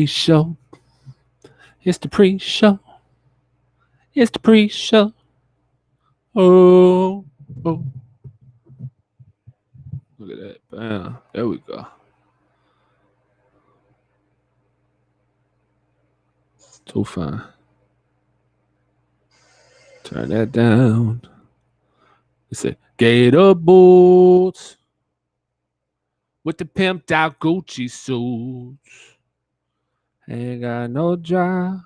Show. It's the pre-show. It's the pre-show. Oh. Look at that. Bam. There we go. Too fine. Turn that down. It said Gator boots with the pimped out Gucci suits. Ain't got no job.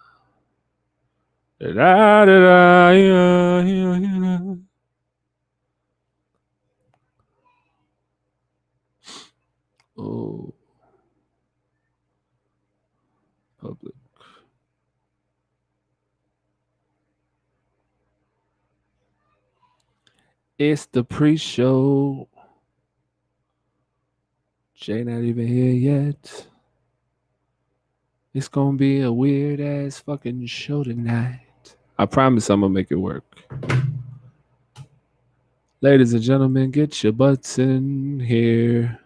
Oh, public. It's the pre-show. Jay not even here yet. It's gonna be a weird ass fucking show tonight. I promise I'm gonna make it work. Ladies and gentlemen, get your butts in here.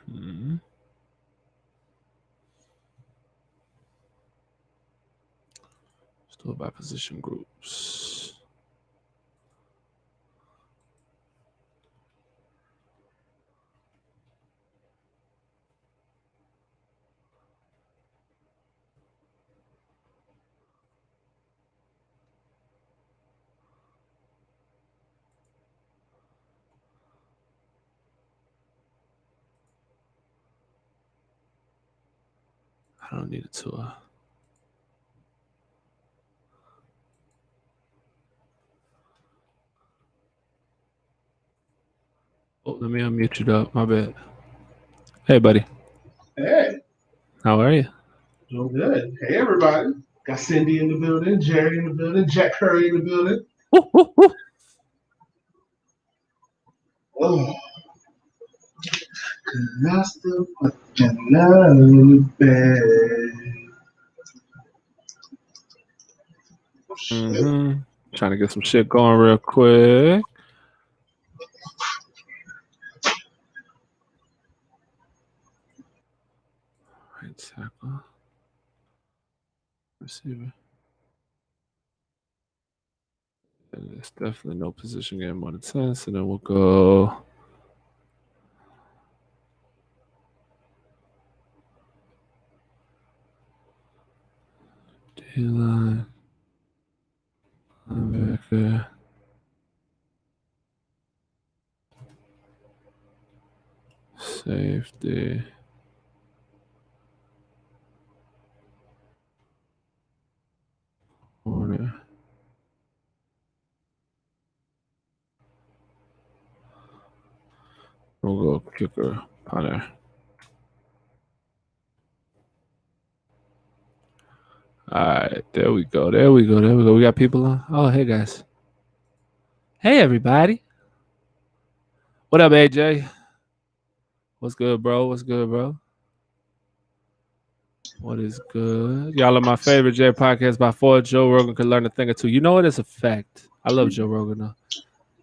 Mm-hmm. Let's do it by position groups. I don't need a tour. Oh, let me unmute you up. My bad. Hey, buddy. Hey. How are you? Doing good. Hey, everybody. Got Cindy in the building, Jerry in the building, Jack Curry in the building. Woo, woo, woo. Oh. Cause I still fucking love you, babe. Mm-hmm. Trying to get some shit going real quick. Right tackle. Receiver. And there's definitely no position game more than 10, so then we'll go. D-line. Linebacker. Safety. Corner. We'll go kicker, punter. All right, there we go. We got people on. Oh, hey guys. Hey everybody. What up, AJ? What's good, bro? What is good? Y'all are my favorite J podcast by far. Joe Rogan could learn a thing or two. You know what? It's a fact. I love Joe Rogan though.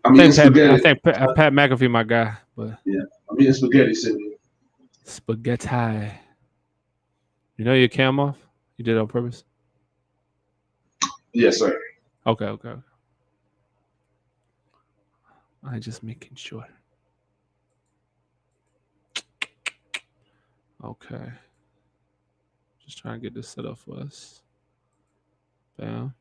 I think Pat McAfee my guy, but yeah, I'm eating spaghetti sitting. Spaghetti. You know your cam off? You did it on purpose? Yes, sir. Okay. I'm just making sure. Okay. Just trying to get this set up for us. Bam.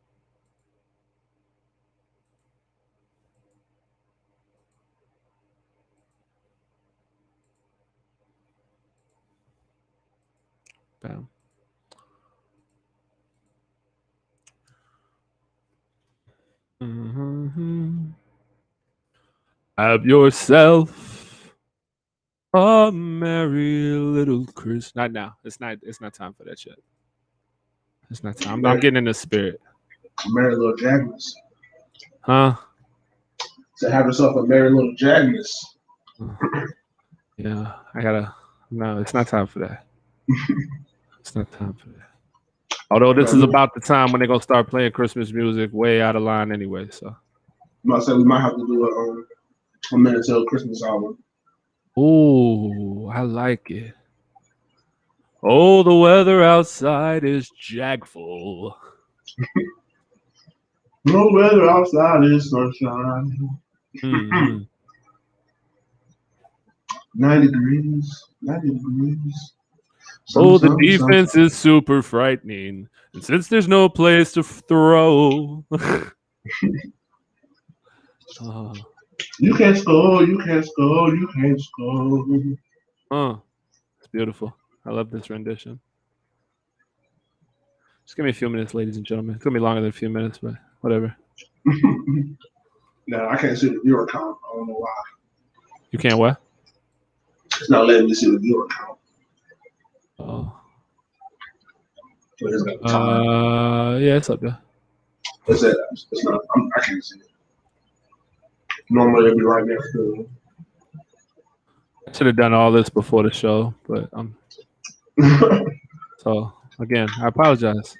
Bam. Mm-hmm. Have yourself a merry little Christmas. Not now. It's not time for that yet. It's not time. I'm getting in the spirit. Merry little Jagness. Huh? So have yourself a merry little Jagness. Yeah, no, it's not time for that. It's not time for that. Although this is about the time when they're gonna start playing Christmas music way out of line anyway. So I'm about to say we might have to do a minute till Christmas album. ooh, I like it. Oh, the weather outside is jagful. No weather outside is sunshine. Mm-hmm. 90 degrees. 90 degrees. Oh, the defense is super frightening. And since there's no place to throw. You can't score, you can't score, you can't score. It's beautiful. I love this rendition. Just give me a few minutes, ladies and gentlemen. It's going to be longer than a few minutes, but whatever. No, I can't see the viewer count. I don't know why. You can't what? It's not letting me see the viewer count. Oh. So it's got the time. Yeah, it's up there. It's not. I can't see it. Normally it'd be right next to I should have done all this before the show, but so again, I apologize.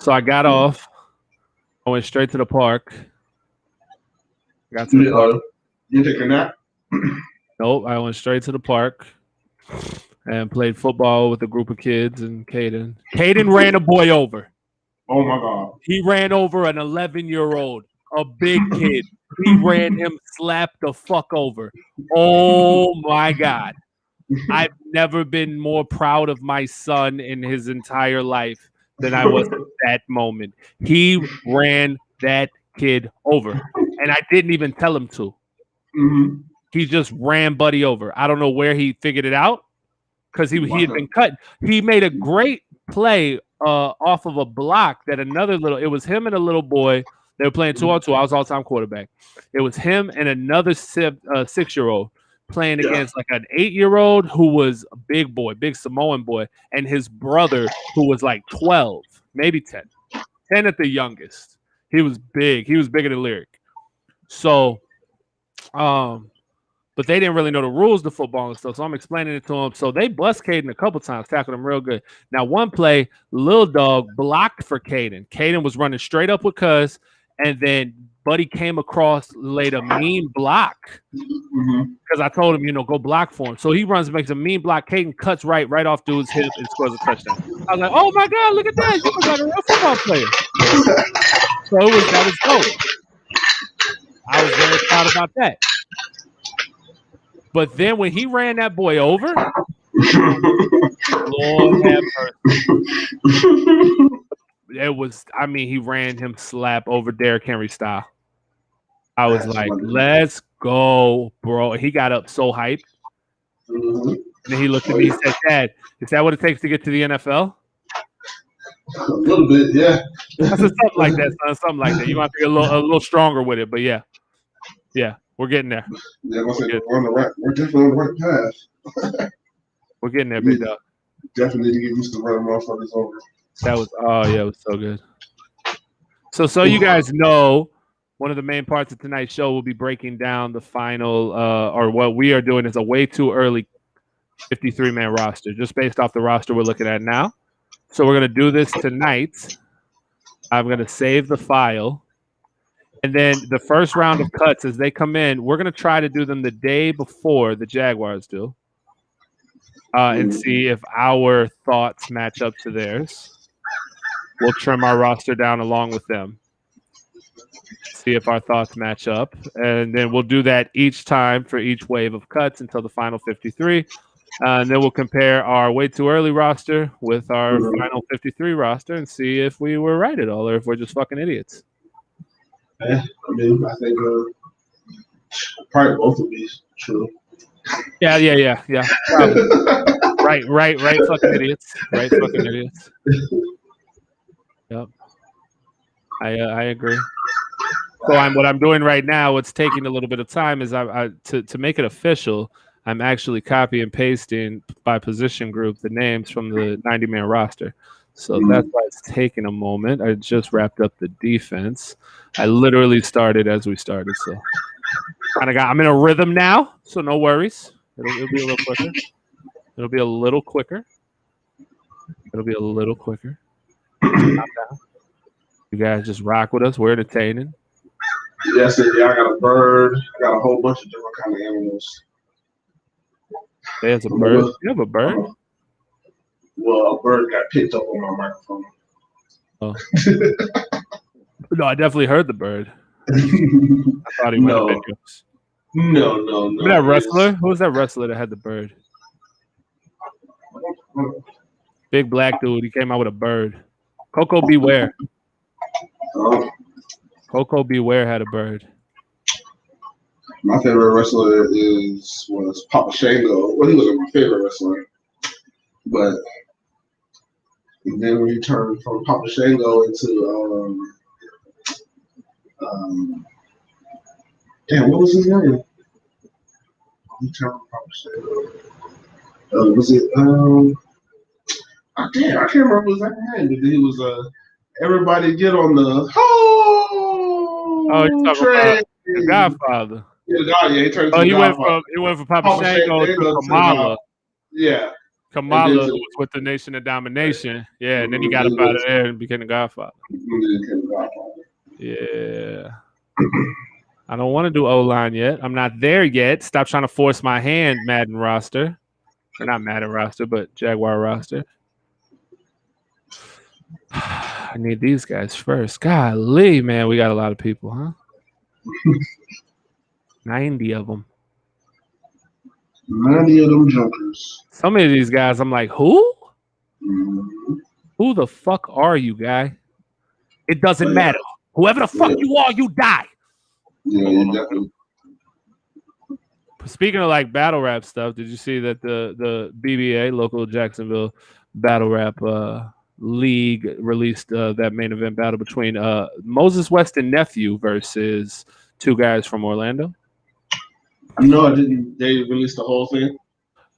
So I got off. I went straight to the park. Got to the park. You take a nap? Nope, I went straight to the park and played football with a group of kids and Caden. Caden ran a boy over. Oh my God. He ran over an 11-year-old, a big kid. He ran him, slapped the fuck over. Oh my God. I've never been more proud of my son in his entire life than I was at that moment. He ran that kid over, and I didn't even tell him to. Mm-hmm. He just ran Buddy over. I don't know where he figured it out because he had been cut. He made a great play off of a block that it was him and a little boy. They were playing 2-on-2. I was all-time quarterback. It was him and another 6-year-old playing against like an 8-year-old who was a big boy, big Samoan boy, and his brother who was like 12, maybe 10. 10 at the youngest. He was big. He was bigger than Lyric. So, but they didn't really know the rules to football and stuff, so I'm explaining it to them. So they bust Caden a couple times, tackled him real good. Now, one play, Lil Dog blocked for Caden. Caden was running straight up with Cuz, and then Buddy came across, laid a mean block because I told him, go block for him. So he runs, makes a mean block. Caden cuts right off dude's hip and scores a touchdown. I was like, oh my God, look at that. You got a real football player. So that was dope. I was very proud about that. But then when he ran that boy over, Lord have mercy. It was, he ran him slap over Derrick Henry style. I was like, let's go, bro. He got up so hyped. And then he looked at me and said, Dad, is that what it takes to get to the NFL? A little bit, yeah. I said, something like that, son. Something like that. You might be a little stronger with it, but yeah. Yeah, we're getting there. Yeah, we're definitely on the right path. We're getting there, big dog. Definitely need to get used to running motherfuckers over. That was, it was so good. So you guys know, one of the main parts of tonight's show will be breaking down the final, or what we are doing is a way too early 53-man roster, just based off the roster we're looking at now. So we're going to do this tonight. I'm going to save the file. And then the first round of cuts, as they come in, we're going to try to do them the day before the Jaguars do, and see if our thoughts match up to theirs. We'll trim our roster down along with them, see if our thoughts match up, and then we'll do that each time for each wave of cuts until the final 53. And then we'll compare our way too early roster with our final 53 roster and see if we were right at all or if we're just fucking idiots. Yeah, I think probably both of these true. Yeah. Right, fucking idiots. Right, fucking idiots. Yep. I agree. So what I'm doing right now, what's taking a little bit of time is to make it official, I'm actually copy and pasting by position group the names from the 90-man roster. So that's why it's taking a moment. I just wrapped up the defense. I literally started as we started, so I'm in a rhythm now, so no worries. It'll be a little quicker. It'll be a little quicker. You guys just rock with us. We're entertaining. Yes, yeah, I got a bird. I got a whole bunch of different kind of animals. There's a bird. You have a bird? Well, a bird got picked up on my microphone. Oh. No, I definitely heard the bird. I thought he might have been yours. No. Remember that wrestler? Who was that wrestler that had the bird? Big black dude. He came out with a bird. Coco Beware. Coco Beware had a bird. My favorite wrestler was Papa Shango. Well, he wasn't my favorite wrestler, but then when he turned from Papa Shango into damn, what was his name? He turned from Papa Shango. Was it damn, I can't remember his name, but he was everybody get on the you're talking about the Godfather. Yeah, he turned to he went from Papa Shango to Kamala. Yeah. Kamala was with the Nation of Domination. Yeah, and then he got up out of there and became the Godfather. Yeah. I don't want to do O-line yet. I'm not there yet. Stop trying to force my hand, Madden roster. Or not Madden roster, but Jaguar roster. I need these guys first. Golly, man, we got a lot of people, huh? 90 of them. 90 of them junkers. Some of these guys, I'm like, who? Mm-hmm. Who the fuck are you, guy? It doesn't matter. Whoever the fuck you are, you die. Yeah, definitely. Speaking of like battle rap stuff, did you see that the BBA, local Jacksonville battle rap league, released that main event battle between Moses West and Nephew versus two guys from Orlando? No, I didn't. They released the whole thing.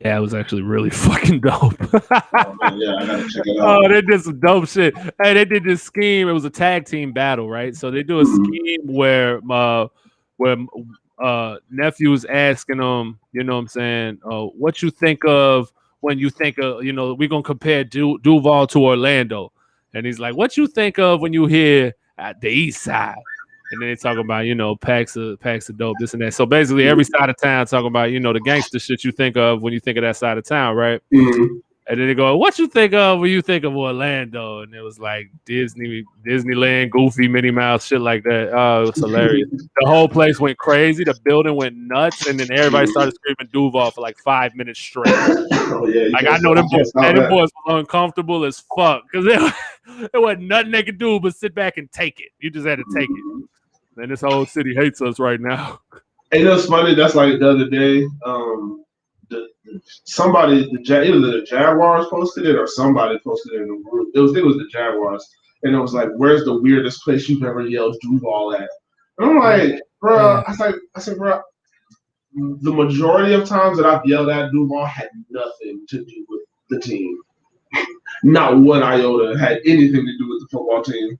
Yeah, it was actually really fucking dope. Oh, man, yeah, I gotta check it out. Oh, they did some dope shit. Hey, they did this scheme. It was a tag team battle, right? So they do a scheme where Nephew's asking them, you know what I'm saying, what you think of when you think of, you know, we're gonna compare Duval to Orlando. And he's like, what you think of when you hear at the East Side? And then they talk about, you know, packs of dope, this and that. So basically every side of town talking about, you know, the gangster shit you think of when you think of that side of town, right? Mm-hmm. And then they go, what you think of when you think of Orlando? And it was like Disneyland, Goofy, Minnie Mouse, shit like that. Oh, it was hilarious. The whole place went crazy. The building went nuts. And then everybody started screaming Duval for like 5 minutes straight. Oh, yeah, like, I know them boys were uncomfortable as fuck. Because there wasn't nothing they could do but sit back and take it. You just had to take it. And this whole city hates us right now. And it was funny. That's like the other day. Either the Jaguars posted it or somebody posted it in the group. I think it was the Jaguars, and it was like, "Where's the weirdest place you've ever yelled Duval at?" And I'm like, "Bro," I said, "Bro, the majority of times that I've yelled at Duval had nothing to do with the team. Not one iota had anything to do with the football team."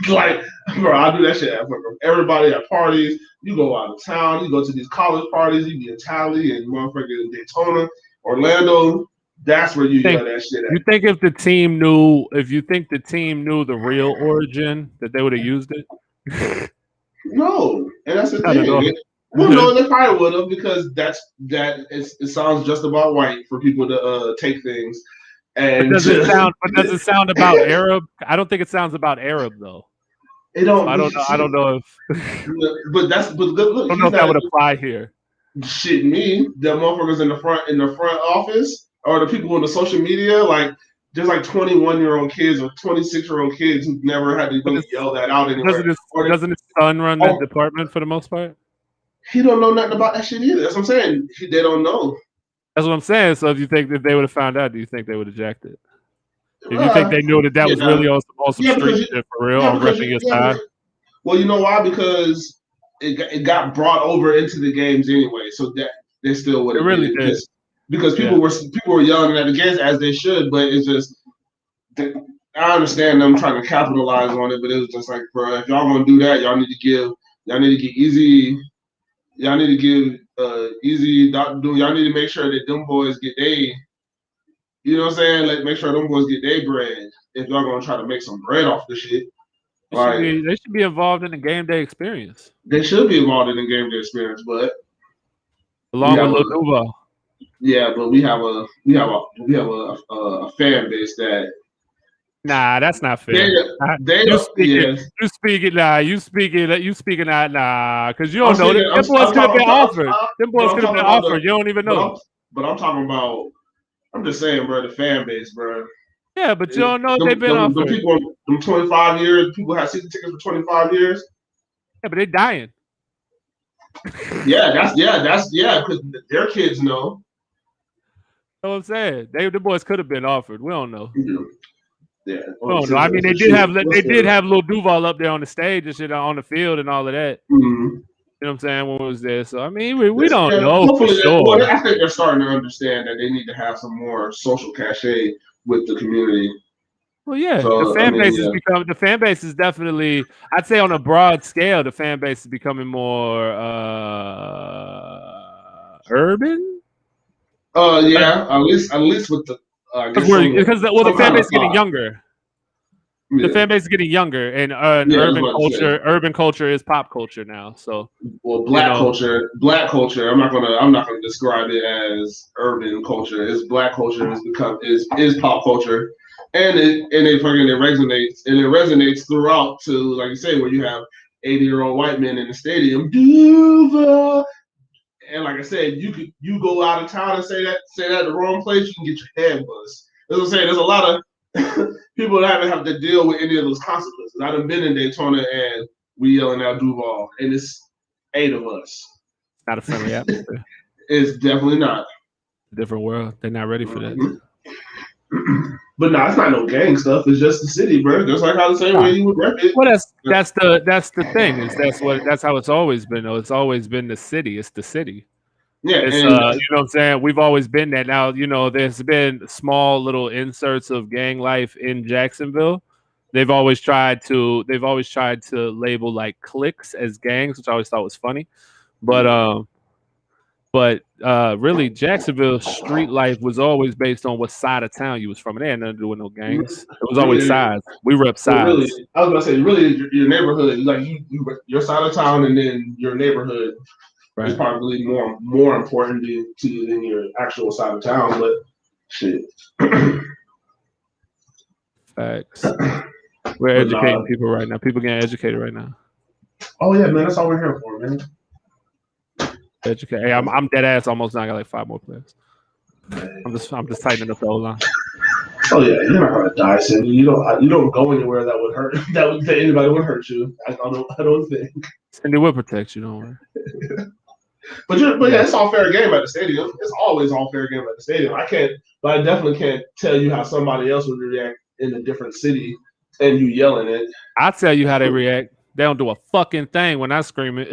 Like, bro, I do that shit at everybody at parties. You go out of town, you go to these college parties, you be in Cali and motherfucking Daytona, Orlando. That's where you yell that shit at. You think if you think the team knew the real origin, that they would have used it? No, and that's the thing. Well, no, they probably would have, because it sounds just about white for people to take things. And does it sound about Arab? I don't think it sounds about Arab though. It don't. So I don't know if. But look. I don't know if that would apply here. Shit, me, the motherfuckers in the front office, or the people on the social media, like there's like 21-year-old kids or 26-year-old kids who never had to really yell that out anywhere. Doesn't his son run that department for the most part? He don't know nothing about that shit either. That's what I'm saying. They don't know. That's what I'm saying. So if you think that they would have found out, do you think they would have jacked it? If you think they knew that was really on some street shit for real, on repping your side? Well, you know why? Because it got brought over into the games anyway, so that they still would have. It really did. Because people were yelling at the games, as they should, but it's just I understand them trying to capitalize on it, but it was just like, bro, if y'all gonna do that, y'all need to give easy. Y'all need to give easy. Y'all need to make sure that them boys get they. You know what I'm saying? Like, make sure them boys get their bread. if y'all gonna try to make some bread off the shit. They should be involved in the game day experience. They should be involved in the game day experience, but along with Lil Duval. Yeah, but we have a fan base that. Nah, that's not fair. You speaking out, because you don't know. Them boys could have been offered. Them boys could have been offered. You don't even know. But I'm talking about. I'm just saying, bro, the fan base, bro. Yeah, but you don't know if they've been offered. Them 25 years, people have season tickets for 25 years. Yeah, but they're dying. That's because their kids know. That's what I'm saying. The boys could have been offered. We don't know. Yeah. No. I mean, they did have Lil Duval up there on the stage and shit on the field and all of that. Mm-hmm. You know what I'm saying? When it was there, so I mean, we don't know for sure. Well, I think they're starting to understand that they need to have some more social cachet with the community. Well, yeah, so, the fan base is definitely, I'd say on a broad scale, the fan base is becoming more urban. Yeah, at least with the because the fan base is getting younger. Yeah. The fan base is getting younger, and urban culture is pop culture now. So, black culture. I'm not gonna describe it as urban culture. It's black culture. is pop culture, and it resonates throughout to, like you say, where you have 80-year-old white men in the stadium. Duval. And like I said, you go out of town and say that in the wrong place, you can get your head buzzed. As I'm saying, there's a lot of people that haven't have to deal with any of those consequences. I've been in Daytona and we yelling out Duval, and it's 8 of us. Not a friendly atmosphere. It's definitely not. Different world. They're not ready for that. But no, it's not no gang stuff. It's just the city, bro. Just like how the same way you would rep it. Well, that's the thing. That's how it's always been. Though it's always been the city. It's the city. Yeah, you know what I'm saying. We've always been that. Now, there's been small little inserts of gang life in Jacksonville. They've always tried to label like cliques as gangs, which I always thought was funny. But really, Jacksonville's street life was always based on what side of town you was from. It had nothing to do with no gangs. It was always sides. We rep sides. Really, I was gonna say, really, your neighborhood, like your side of town, and then your neighborhood is probably more important to you than your actual side of town. But shit, facts. We're educating people right now. People getting educated right now. Oh yeah, man, that's all we're here for, man. Educate. Hey, I'm dead ass. Almost now. I got like 5 more players. I'm just tightening up the whole line. Oh yeah, you're not gonna die, Cindy. You don't go anywhere that would hurt. That anybody would hurt you. I don't think. Cindy will protect you. Don't worry. But yeah, it's all fair game at the stadium. It's always all fair game at the stadium. I definitely can't tell you how somebody else would react in a different city and you yelling it. I'll tell you how they react. They don't do a fucking thing when I scream it.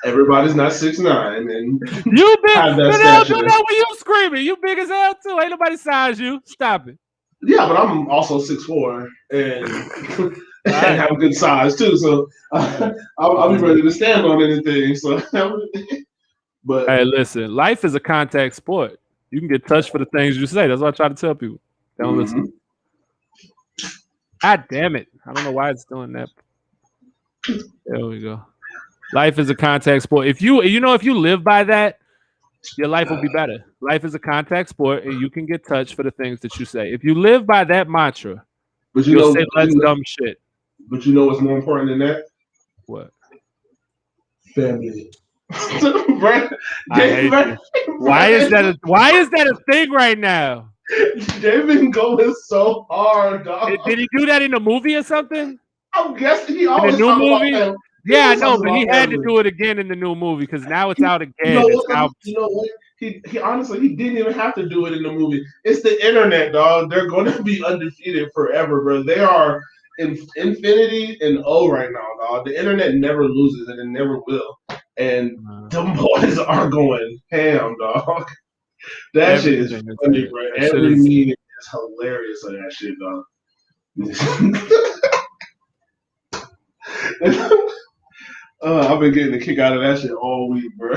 Everybody's not 6'9", and you big. Do that when you screaming. You big as hell too. Ain't nobody size you. Stop it. Yeah, but I'm also 6'4" and have a good size too. So I'll be ready to stand on anything. So, but hey, listen, life is a contact sport. You can get touched for the things you say. That's what I try to tell people. Don't listen. God damn it! I don't know why it's doing that. There we go. Life is a contact sport. If you live by that, your life will be better. Life is a contact sport, and you can get touched for the things that you say. If you live by that mantra, you'll say less dumb shit. But you know what's more important than that? What? Family. Why is that a thing right now? They've been going so hard, dog. Did he do that in a movie or something? I'm guessing he always in the new movie. Yeah, I know, but he had family. to do it again in the new movie because now it's out again. You know what? He honestly, he didn't even have to do it in the movie. It's the internet, dog. They're going to be undefeated forever, bro. They are in infinity and O right now, dog. The internet never loses and it never will. And them boys are going ham, dog. That shit is funny, bro. Every meeting is hilarious on that shit, dog. I've been getting a kick out of that shit all week, bro.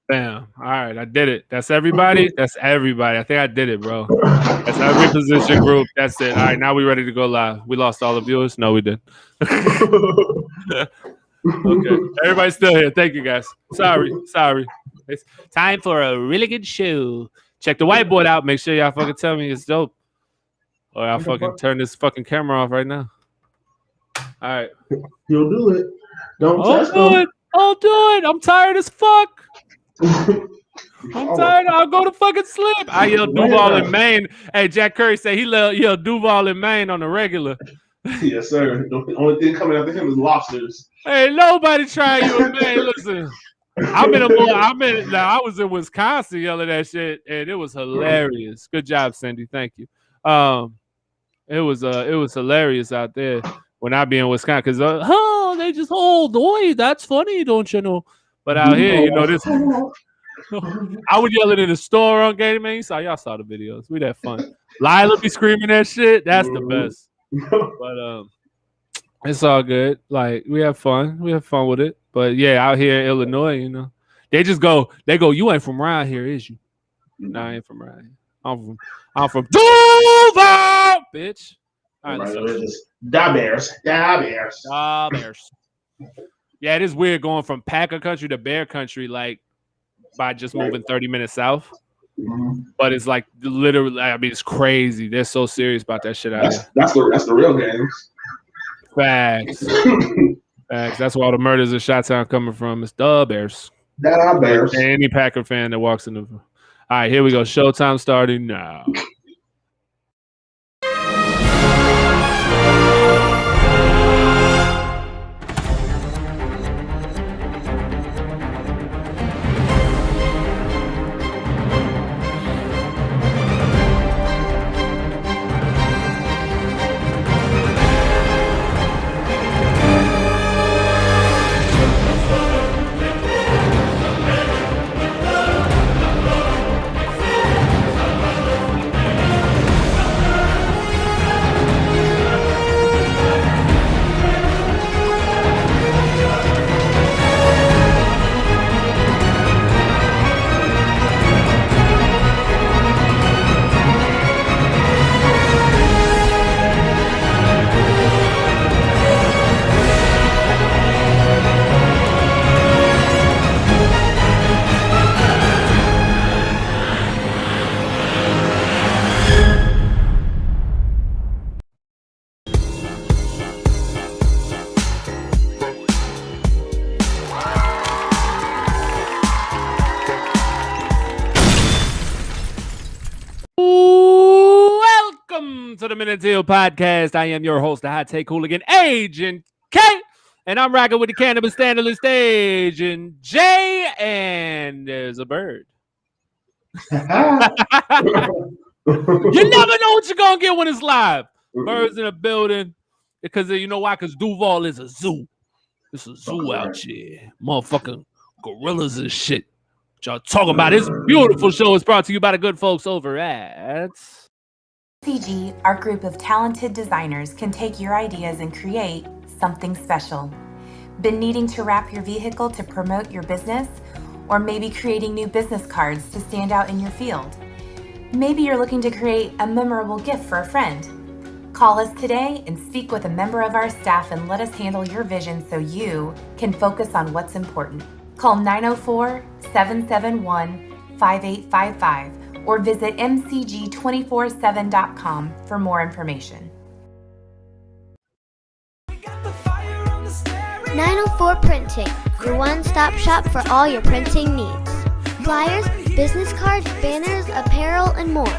Damn, right, I did it. That's everybody. That's everybody. I think I did it, bro. That's every position group. That's it. All right, now we're ready to go live. We lost all the viewers. No, we didn't. Okay, everybody's still here. Thank you, guys. Sorry. It's time for a really good show. Check the whiteboard out. Make sure y'all fucking tell me it's dope, or I'll fucking turn this fucking camera off right now. All right. You'll do it. Don't I'll do it. I'll do it. I'm tired as fuck. I'm tired. I'll go to fucking sleep. I yell Duval in Maine. Hey, Jack Curry said he yell Duval in Maine on the regular. Yes, sir. The only thing coming after him is lobsters. Hey, nobody try you in Maine. Listen, I was in Wisconsin yelling that shit, and it was hilarious. Good job, Cindy. Thank you. It was hilarious out there when I be in Wisconsin because they just boy, that's funny, don't you know? But out here, you know this. I would yell it in the store on game, man. Y'all saw the videos. We that fun. Lila be screaming that shit. That's the best. But it's all good. Like we have fun. We have fun with it. But yeah, out here in Illinois, you know, they go, you ain't from around here, is you? No, I ain't from around here. I'm from Duval, bitch. All right, Da Bears. Yeah, it is weird going from Packer country to Bear country, like by just moving 30 minutes south. But it's like literally, I mean, it's crazy. They're so serious about that shit out here. That's the real games. Facts. That's where all the murders in Chi-Town coming from. It's the Bears. Da Bears. Any Packer fan that walks in the. All right, here we go. Showtime starting now. To the Minute Deal podcast. I am your host, the hot take hooligan, Agent K, and I'm rocking with the cannabis standard Agent J, and there's a bird. You never know what you're gonna get when it's live. Birds in a building, because you know why? Because Duval is a zoo. It's a zoo out here, motherfucking gorillas and shit. What y'all talking about? This beautiful show is brought to you by the good folks over at MCG, our group of talented designers, can take your ideas and create something special. Been needing to wrap your vehicle to promote your business? Or maybe creating new business cards to stand out in your field? Maybe you're looking to create a memorable gift for a friend? Call us today and speak with a member of our staff and let us handle your vision so you can focus on what's important. Call 904-771-5855 or visit mcg247.com for more information. 904 Printing, your one-stop shop for all your printing needs. Flyers, business cards, banners, apparel, and more.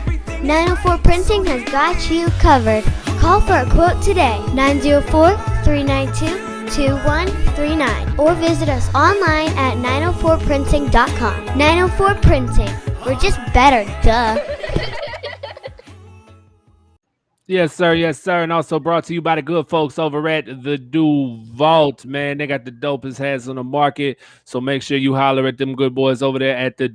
904 Printing has got you covered. Call for a quote today, 904-392-2139, or visit us online at 904printing.com. 904 Printing. We're just better, duh. Yes, sir. And also brought to you by the good folks over at the Vault, man. They got the dopest hats on the market. So make sure you holler at them good boys over there at the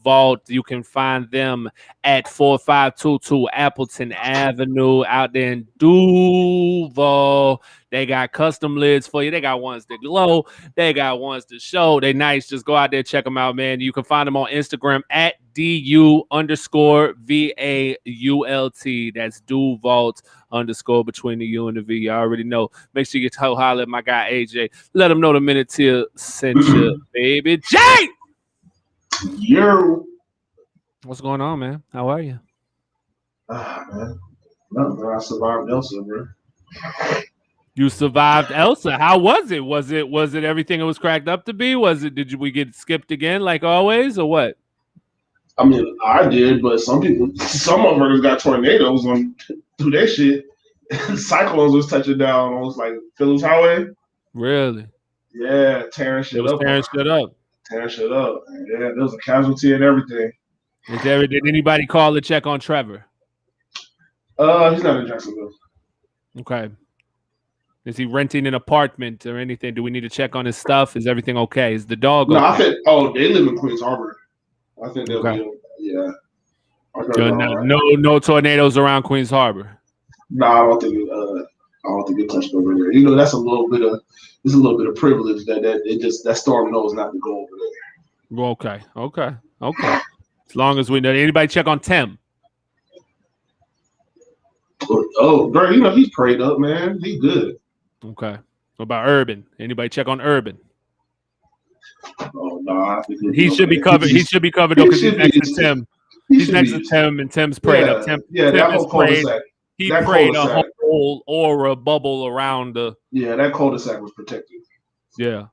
Vault. You can find them at 4522 Appleton Avenue out there in Duval. They got custom lids for you. They got ones that glow. They got ones that show. They nice. Just go out there, check them out, man. You can find them on Instagram at DU_VAULT. That's DuVault _ between the U and the V. You already know. Make sure you holler at my guy AJ. Let him know the minute TEAL sent you, baby. Jay! Yo. What's going on, man? How are you? Man. Nothing. I survived Elsa, bro. You survived Elsa. How was it? Was it everything it was cracked up to be? Did we get skipped again like always, or what? I mean, I did, but some motherfuckers got tornadoes on through that shit. Cyclones was touching down on like Phillips Highway. Really? Yeah, tearing shit up. Tearing shit up. Yeah, there was a casualty and everything. Did anybody call to check on Trevor? He's not in Jacksonville. Okay. Is he renting an apartment or anything? Do we need to check on his stuff? Is everything okay? Is the dog okay? No, I think. Oh, they live in Queens Harbor. I think they'll be. Yeah. No tornadoes around Queens Harbor. No, I don't think it touched over there. You know, that's a little bit of privilege that storm knows not to go over there. Okay. As long as we know. Anybody check on Tim? Oh, bro, you know he's prayed up, man. He's good. Okay. What about Urban? Anybody check on Urban? Oh no, he should be covered. He should be covered though because he's next to Tim. He's next to Tim, and Tim's prayed up. Tim that whole cul-de-sac. He prayed a whole aura bubble around the. Yeah, that cul-de-sac was protected. Yeah.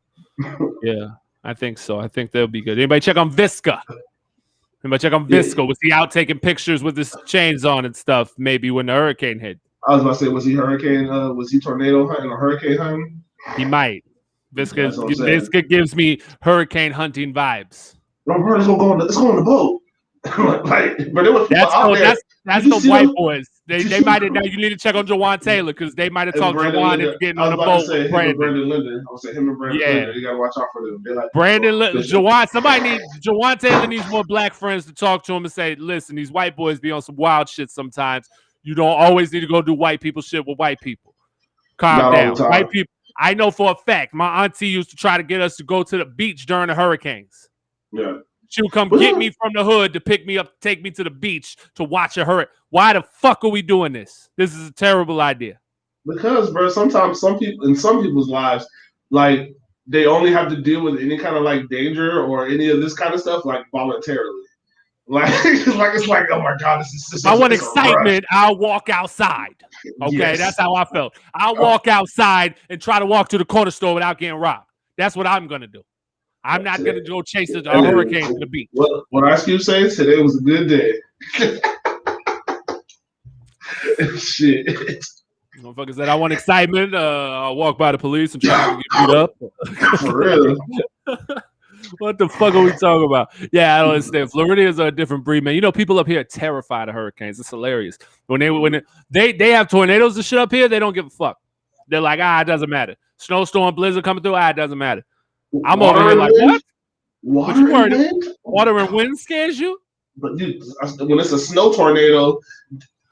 I think so. I think they'll be good. Anybody check on Visca? Was he out taking pictures with his chains on and stuff? Maybe when the hurricane hit. I was about to say, was he tornado hunting or hurricane hunting? He might. Visca gives me hurricane hunting vibes. No, bro, let's go on the boat. But it was that's the white boys. They might have. You need to check on Jawan Taylor because they might have talked to Jawan into getting on the boat. Brandon Linden. I would say him and Brandon Linden. You gotta watch out for them. Like, Brandon Linden, Jawan Taylor needs more black friends to talk to him and say, listen, these white boys be on some wild shit sometimes. You don't always need to go do white people shit with white people. Calm down. White people. I know for a fact my auntie used to try to get us to go to the beach during the hurricanes. Yeah. She would come get me from the hood to pick me up, take me to the beach to watch a hurricane. Why the fuck are we doing this? This is a terrible idea. Because, bro, sometimes some people's lives, like, they only have to deal with any kind of like danger or any of this kind of stuff like voluntarily. Like it's like, oh my God, this is. I want excitement. I'll walk outside. Okay, yes. That's how I felt. I'll walk outside and try to walk to the corner store without getting robbed. That's what I'm gonna do. I'm not going to go chase a hurricane to the beach. Well, what I you say today was a good day. Shit. Motherfucker said, I want excitement. I'll walk by the police and try to get beat up. For real. What the fuck are we talking about? Yeah, I don't understand. Floridians are a different breed, man. You know, people up here are terrified of hurricanes. It's hilarious. When they have tornadoes and shit up here, they don't give a fuck. They're like, it doesn't matter. Snowstorm, blizzard coming through, it doesn't matter. I'm over here like, what? Water and wind scares you? But dude, when it's a snow tornado,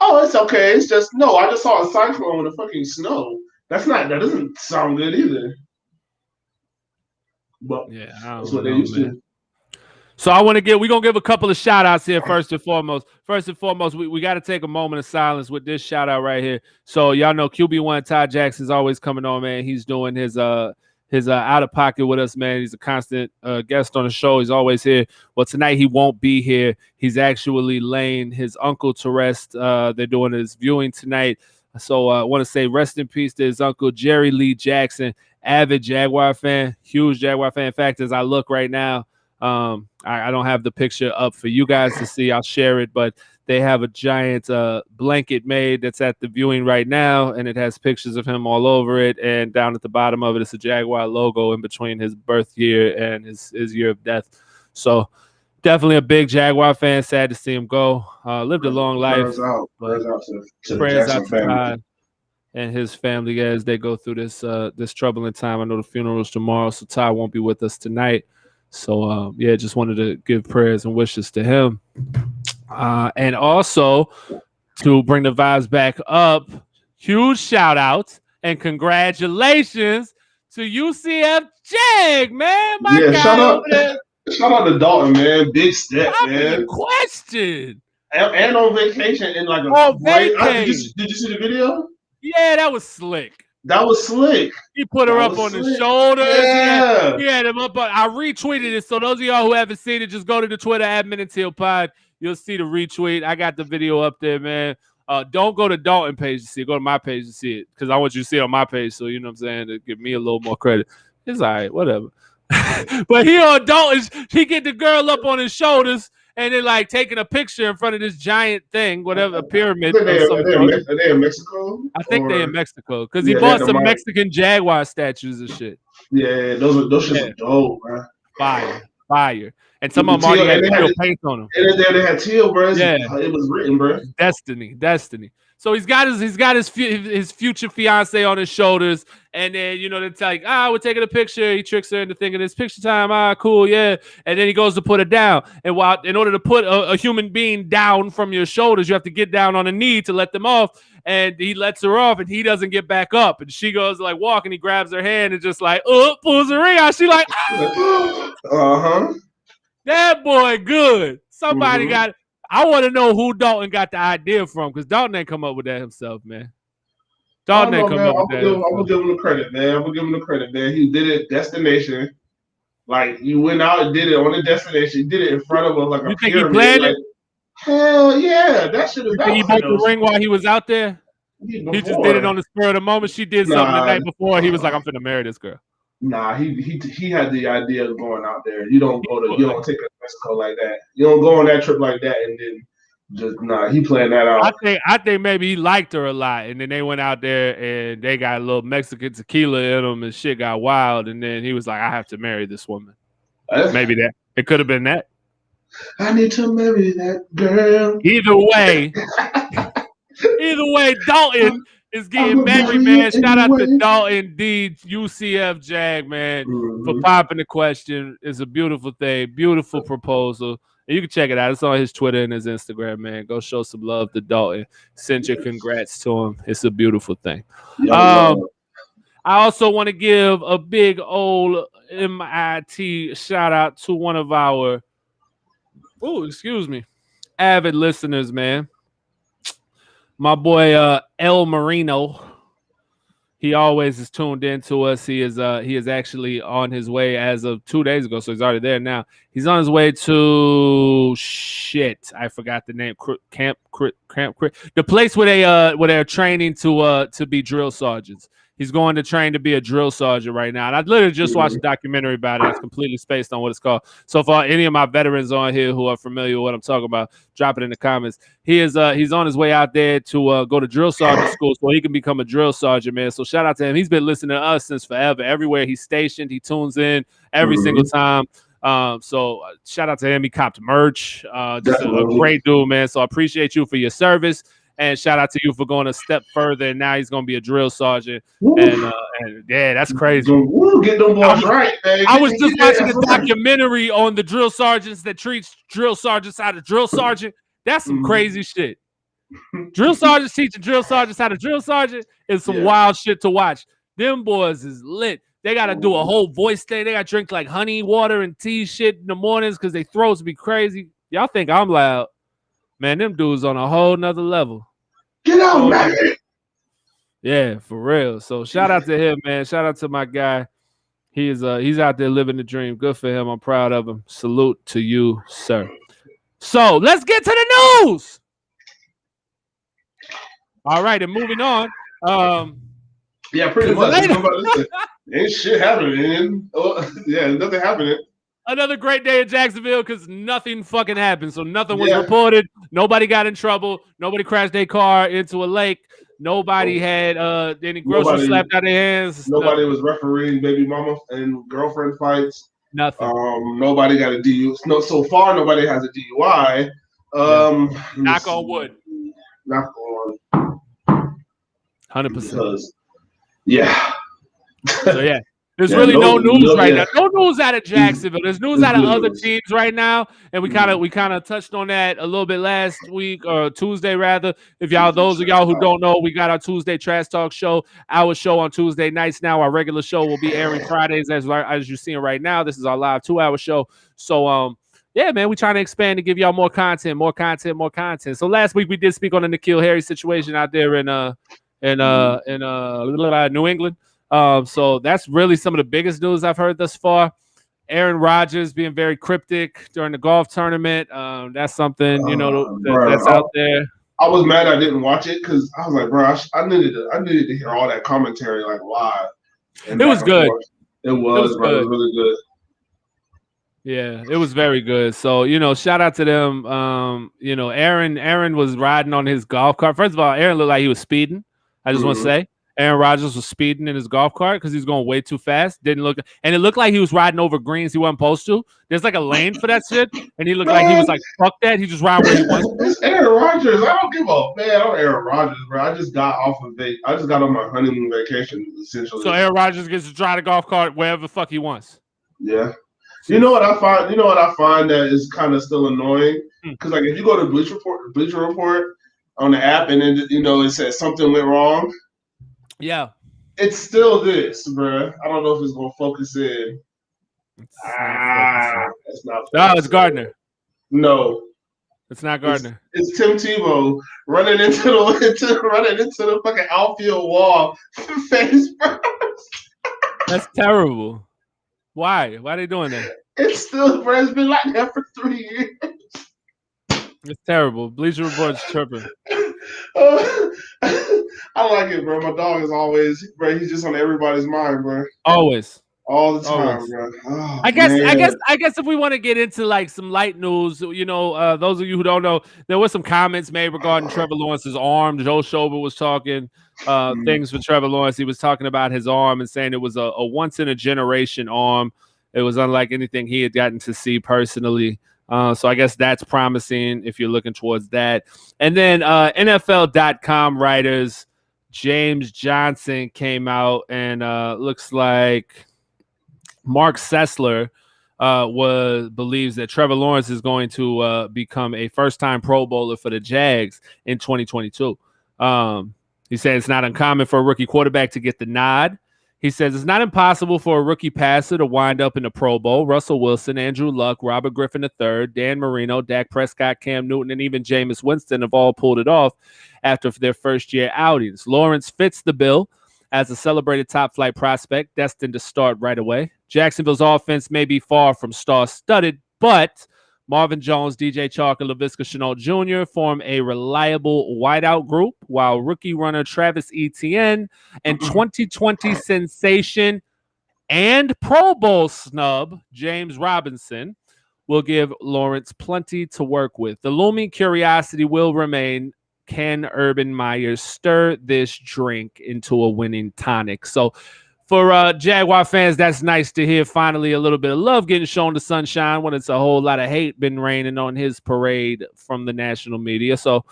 it's okay. It's just I just saw a cyclone with a fucking snow. That doesn't sound good either. But yeah, that's what they used to. So we're gonna give a couple of shout outs here first and foremost. We got to take a moment of silence with this shout out right here. So y'all know QB1 Ty Jackson's always coming on, man. He's doing his out of pocket with us, man. He's a constant guest on the show. He's always here. Well, tonight he won't be here. He's actually laying his uncle to rest. They're doing his viewing tonight. So I want to say rest in peace to his uncle, Jerry Lee Jackson, avid Jaguar fan, huge Jaguar fan. In fact, as I look right now, I don't have the picture up for you guys to see. I'll share it, but they have a giant blanket made that's at the viewing right now, and it has pictures of him all over it. And down at the bottom of it, it's a Jaguar logo in between his birth year and his year of death. So definitely a big Jaguar fan. Sad to see him go. Lived a long life. Prayers out to the Jackson family. God and his family as they go through this troubling time. I know the funeral's tomorrow, so Ty won't be with us tonight. So yeah, just wanted to give prayers and wishes to him, and also to bring the vibes back up. Huge shout out and congratulations to UCF Jag, man. My guy over there. Shout out to Dalton, man. Big step, man. Question. And on vacation in like a great. Did you see the video? Yeah, that was slick. That was slick. He put her up on his shoulders. Yeah. He had him up. I retweeted it. So those of y'all who haven't seen it, just go to the Twitter @MinUntilPod. You'll see the retweet. I got the video up there, man. Don't go to Dalton page to see it. Go to my page to see it because I want you to see it on my page. So you know what I'm saying, to give me a little more credit. It's all right, whatever. But he on Dalton, he get the girl up on his shoulders and then like taking a picture in front of this giant thing, whatever, a pyramid. Are they in Mexico? I think they're in Mexico because he bought some Mexican Jaguar statues and shit. Yeah, those shits are dope, man. Fire. And some of them already had teal paint on them. And they had teal, bro. Yeah, it was written, bro. Destiny. So he's got his future fiance on his shoulders, and then they're like, we're taking a picture. He tricks her into thinking it's picture time. Cool, yeah. And then he goes to put her down, and in order to put a human being down from your shoulders, you have to get down on a knee to let them off. And he lets her off, and he doesn't get back up, and she goes to like walk, and he grabs her hand and just like pulls her ring out. She like, that boy good. Somebody got. I want to know who Dalton got the idea from, because Dalton ain't come up with that himself, man. Dalton ain't come up with that. I'm gonna give him the credit, man. He did it destination. Like, you went out and did it on the destination. He did it in front of like a pyramid. Think he planned it? Hell yeah, that should have been. He bought the ring while he was out there. He just did it on the spur of the moment. She did something the night before. He was like, "I'm finna marry this girl." Nah, he had the idea of going out there. You don't take a Mexico like that. You don't go on that trip like that and then just he planned that out. I think maybe he liked her a lot, and then they went out there and they got a little Mexican tequila in them and shit got wild, and then he was like, "I have to marry this woman." Maybe that it could have been that. I need to marry that girl. Either way, Dalton is getting married, man. Shout out to Dalton D, UCF Jag, man, for popping the question. It's a beautiful thing, beautiful proposal. And you can check it out. It's on his Twitter and his Instagram, man. Go show some love to Dalton. Send your congrats to him. It's a beautiful thing. I also want to give a big old MIT shout out to one of our avid listeners, man. My boy El Marino. He always is tuned in to us. He is actually on his way as of 2 days ago, so he's already there now. He's on his way to I forgot the name. Camp, the place where they're training to be drill sergeants. He's going to train to be a drill sergeant right now. And I literally just watched a documentary about it. It's completely spaced on what it's called. So for any of my veterans on here who are familiar with what I'm talking about, drop it in the comments. He's on his way out there to go to drill sergeant school so he can become a drill sergeant, man. So shout out to him. He's been listening to us since forever. Everywhere he's stationed, he tunes in every single time. So shout out to him. He copped merch. Just a great dude, man. So I appreciate you for your service. And shout out to you for going a step further. And now he's going to be a drill sergeant. And yeah, that's crazy. Get them boys right, man. I was just watching a documentary on the drill sergeants that treats drill sergeants how to drill sergeant. That's some crazy shit. Drill sergeants teaching drill sergeants how to drill sergeant is some wild shit to watch. Them boys is lit. They got to do a whole voice thing. They got to drink like honey, water, and tea shit in the mornings because their throats be crazy. Y'all think I'm loud. Man, them dudes on a whole nother level. Get out, man. Yeah, for real. So shout out to him, man. Shout out to my guy. He's out there living the dream. Good for him. I'm proud of him. Salute to you, sir. So let's get to the news. All right, and moving on. Yeah, pretty much. Ain't shit happening. Nothing happening. Another great day in Jacksonville because nothing fucking happened. So nothing was reported. Nobody got in trouble. Nobody crashed their car into a lake. Nobody had any groceries slapped out of their hands. Nobody was refereeing baby mama and girlfriend fights. Nothing. Nobody got a DUI. No, so far nobody has a DUI. Knock on wood. Knock on. 100%. Yeah. So yeah. There's really no news right now. No news out of Jacksonville. There's news out of other teams right now, and we kind of touched on that a little bit last week or Tuesday rather. If those of y'all who don't know, we got our Tuesday Trash Talk show. Our show on Tuesday nights now. Our regular show will be airing Fridays as you're seeing right now. This is our live 2-hour show. So yeah, man, we're trying to expand to give y'all more content. So last week we did speak on the N'Keal Harry situation out there in New England. So that's really some of the biggest news I've heard thus far. Aaron Rodgers being very cryptic during the golf tournament. That's something, that's out there. I was mad I didn't watch it because I was like, bro, I needed to hear all that commentary like live. It was good. It was really good. Yeah, it was very good. So, shout out to them. Aaron was riding on his golf cart. First of all, Aaron looked like he was speeding. I just want to say. Aaron Rodgers was speeding in his golf cart because he was going way too fast. And it looked like he was riding over greens he wasn't supposed to. There's like a lane for that shit, and he looked like he was like, fuck that. He just riding where he wants to. It's Aaron Rodgers. I don't give a man. I'm Aaron Rodgers, bro. I just got on my honeymoon vacation, essentially. So Aaron Rodgers gets to drive the golf cart wherever the fuck he wants. Yeah. You know what I find that is kind of still annoying? Because like if you go to Bleacher Report on the app and then it says something went wrong. Yeah. It's still this, bro. I don't know if it's gonna focus in. It's not. No, it's Gardner. No. It's not Gardner. It's Tim Tebow running into the fucking outfield wall face first. That's terrible. Why? Why are they doing that? It's still, bro. It's been like that for 3 years. It's terrible. Bleacher Report's tripping. I like it, bro. My dog is always, bro. He's just on everybody's mind, bro. Always. All the time, bro. Oh, I guess if we want to get into like some light news, those of you who don't know, there were some comments made regarding Trevor Lawrence's arm. Joe Schober was talking things for Trevor Lawrence. He was talking about his arm and saying it was a once in a generation arm. It was unlike anything he had gotten to see personally. So I guess that's promising if you're looking towards that. And then NFL.com writers James Johnson came out and looks like Mark Sessler believes that Trevor Lawrence is going to become a first-time Pro Bowler for the Jags in 2022. He said it's not uncommon for a rookie quarterback to get the nod. He says it's not impossible for a rookie passer to wind up in the Pro Bowl. Russell Wilson, Andrew Luck, Robert Griffin III, Dan Marino, Dak Prescott, Cam Newton, and even Jameis Winston have all pulled it off after their first-year outings. Lawrence fits the bill as a celebrated top-flight prospect destined to start right away. Jacksonville's offense may be far from star-studded, but Marvin Jones, DJ Chark, and Laviska Shenault Jr. form a reliable wideout group, while rookie runner Travis Etienne and 2020 sensation and Pro Bowl snub James Robinson will give Lawrence plenty to work with. The looming curiosity will remain, can Urban Meyer stir this drink into a winning tonic? So for Jaguar fans, that's nice to hear. Finally, a little bit of love getting shown to Sunshine when it's a whole lot of hate been raining on his parade from the national media. So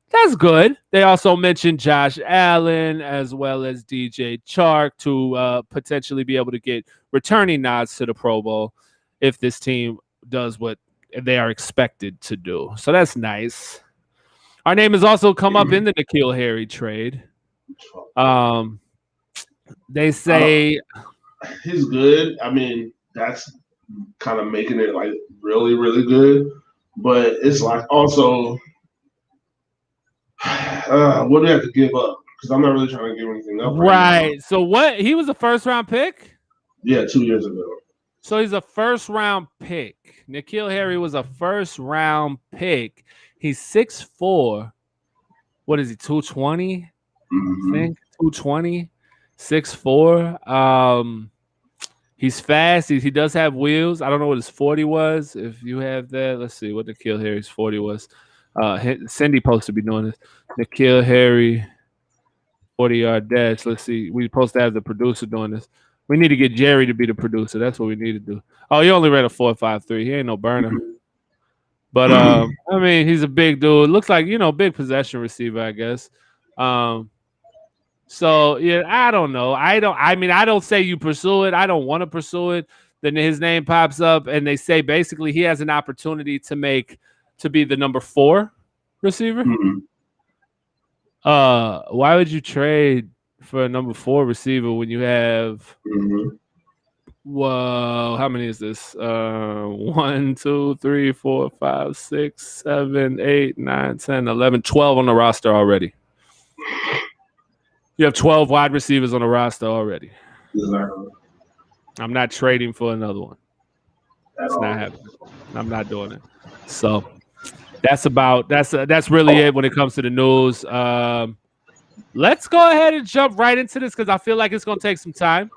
that's good. They also mentioned Josh Allen as well as DJ Chark to potentially be able to get returning nods to the Pro Bowl if this team does what they are expected to do. So that's nice. Our name has also come up in the N'Keal Harry trade. They say he's good. I mean, that's kind of making it like really, really good. But it's like also, what do we have to give up? Because I'm not really trying to give anything up. Right. So what? He was a first-round pick? Yeah, 2 years ago. So he's a first-round pick. N'Keal Harry was a first-round pick. He's 6'4". What is he, 220? I think 220. 6'4". He's fast. He does have wheels. I don't know what his 40 was. If you have that, let's see what N'Keal Harry's 40 was. Cindy supposed to be doing this. N'Keal Harry 40-yard dash. Let's see. We're supposed to have the producer doing this. We need to get Jerry to be the producer. That's what we need to do. Oh, he only ran a 4.53. He ain't no burner. But I mean, he's a big dude. Looks like, big possession receiver, I guess. So yeah, I don't know. I mean, I don't say you pursue it. I don't want to pursue it. Then his name pops up, and they say basically he has an opportunity to be the number 4 receiver. Mm-hmm. Why would you trade for a number 4 receiver when you have? Mm-hmm. Whoa, how many is this? 1, 2, 3, 4, 5, 6, 7, 8, 9, 10, 11, 12 on the roster already. You have 12 wide receivers on the roster already. Exactly. I'm not trading for another one. That's not happening. I'm not doing it. So that's really it when it comes to the news. Let's go ahead and jump right into this because I feel like it's going to take some time.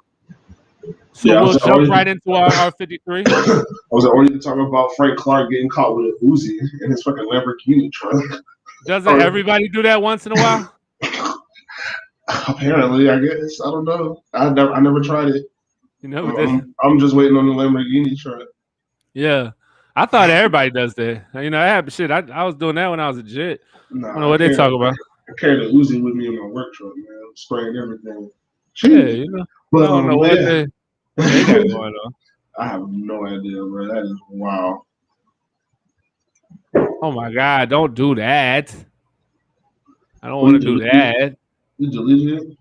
So we'll jump right into our 53. I was already talking about Frank Clark getting caught with a Uzi in his fucking Lamborghini truck. Doesn't everybody do that once in a while? Apparently, I guess. I don't know. I never tried it. You never did? I'm just waiting on the Lamborghini truck. Yeah. I thought everybody does that. You know, I was doing that when I was a jet. Nah, I don't know what they talk about. I carried a Uzi with me in my work truck, man. I'm spraying everything. Yeah, you know. But, I don't know what they got going on. I have no idea, bro. That is wow. Oh my God! Don't do that. I don't want to do that. You deleted it?